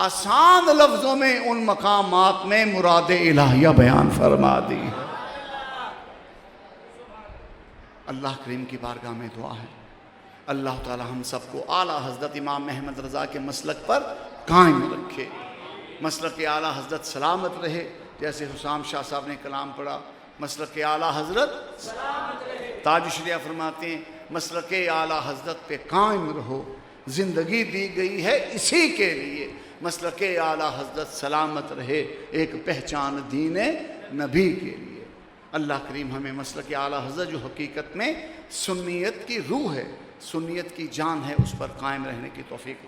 آسان لفظوں میں ان مقامات میں مراد الہیہ بیان فرما دی۔ اللہ کریم کی بارگاہ میں دعا ہے اللہ تعالی ہم سب کو اعلیٰ حضرت امام احمد رضا کے مسلک پر قائم رکھے، مسلک اعلیٰ حضرت سلامت رہے۔ جیسے حسام شاہ صاحب نے کلام پڑھا، مسلک اعلیٰ حضرت سلامت رہے۔ تاج شریعہ فرماتے ہیں مسلک اعلیٰ حضرت پہ قائم رہو، زندگی دی گئی ہے اسی کے لیے، مسلک اعلیٰ حضرت سلامت رہے، ایک پہچان دین نبی کے لیے۔ اللہ کریم ہمیں مسلک اعلیٰ حضرت جو حقیقت میں سنیت کی روح ہے، سنیت کی جان ہے، اس پر قائم رہنے کی توفیق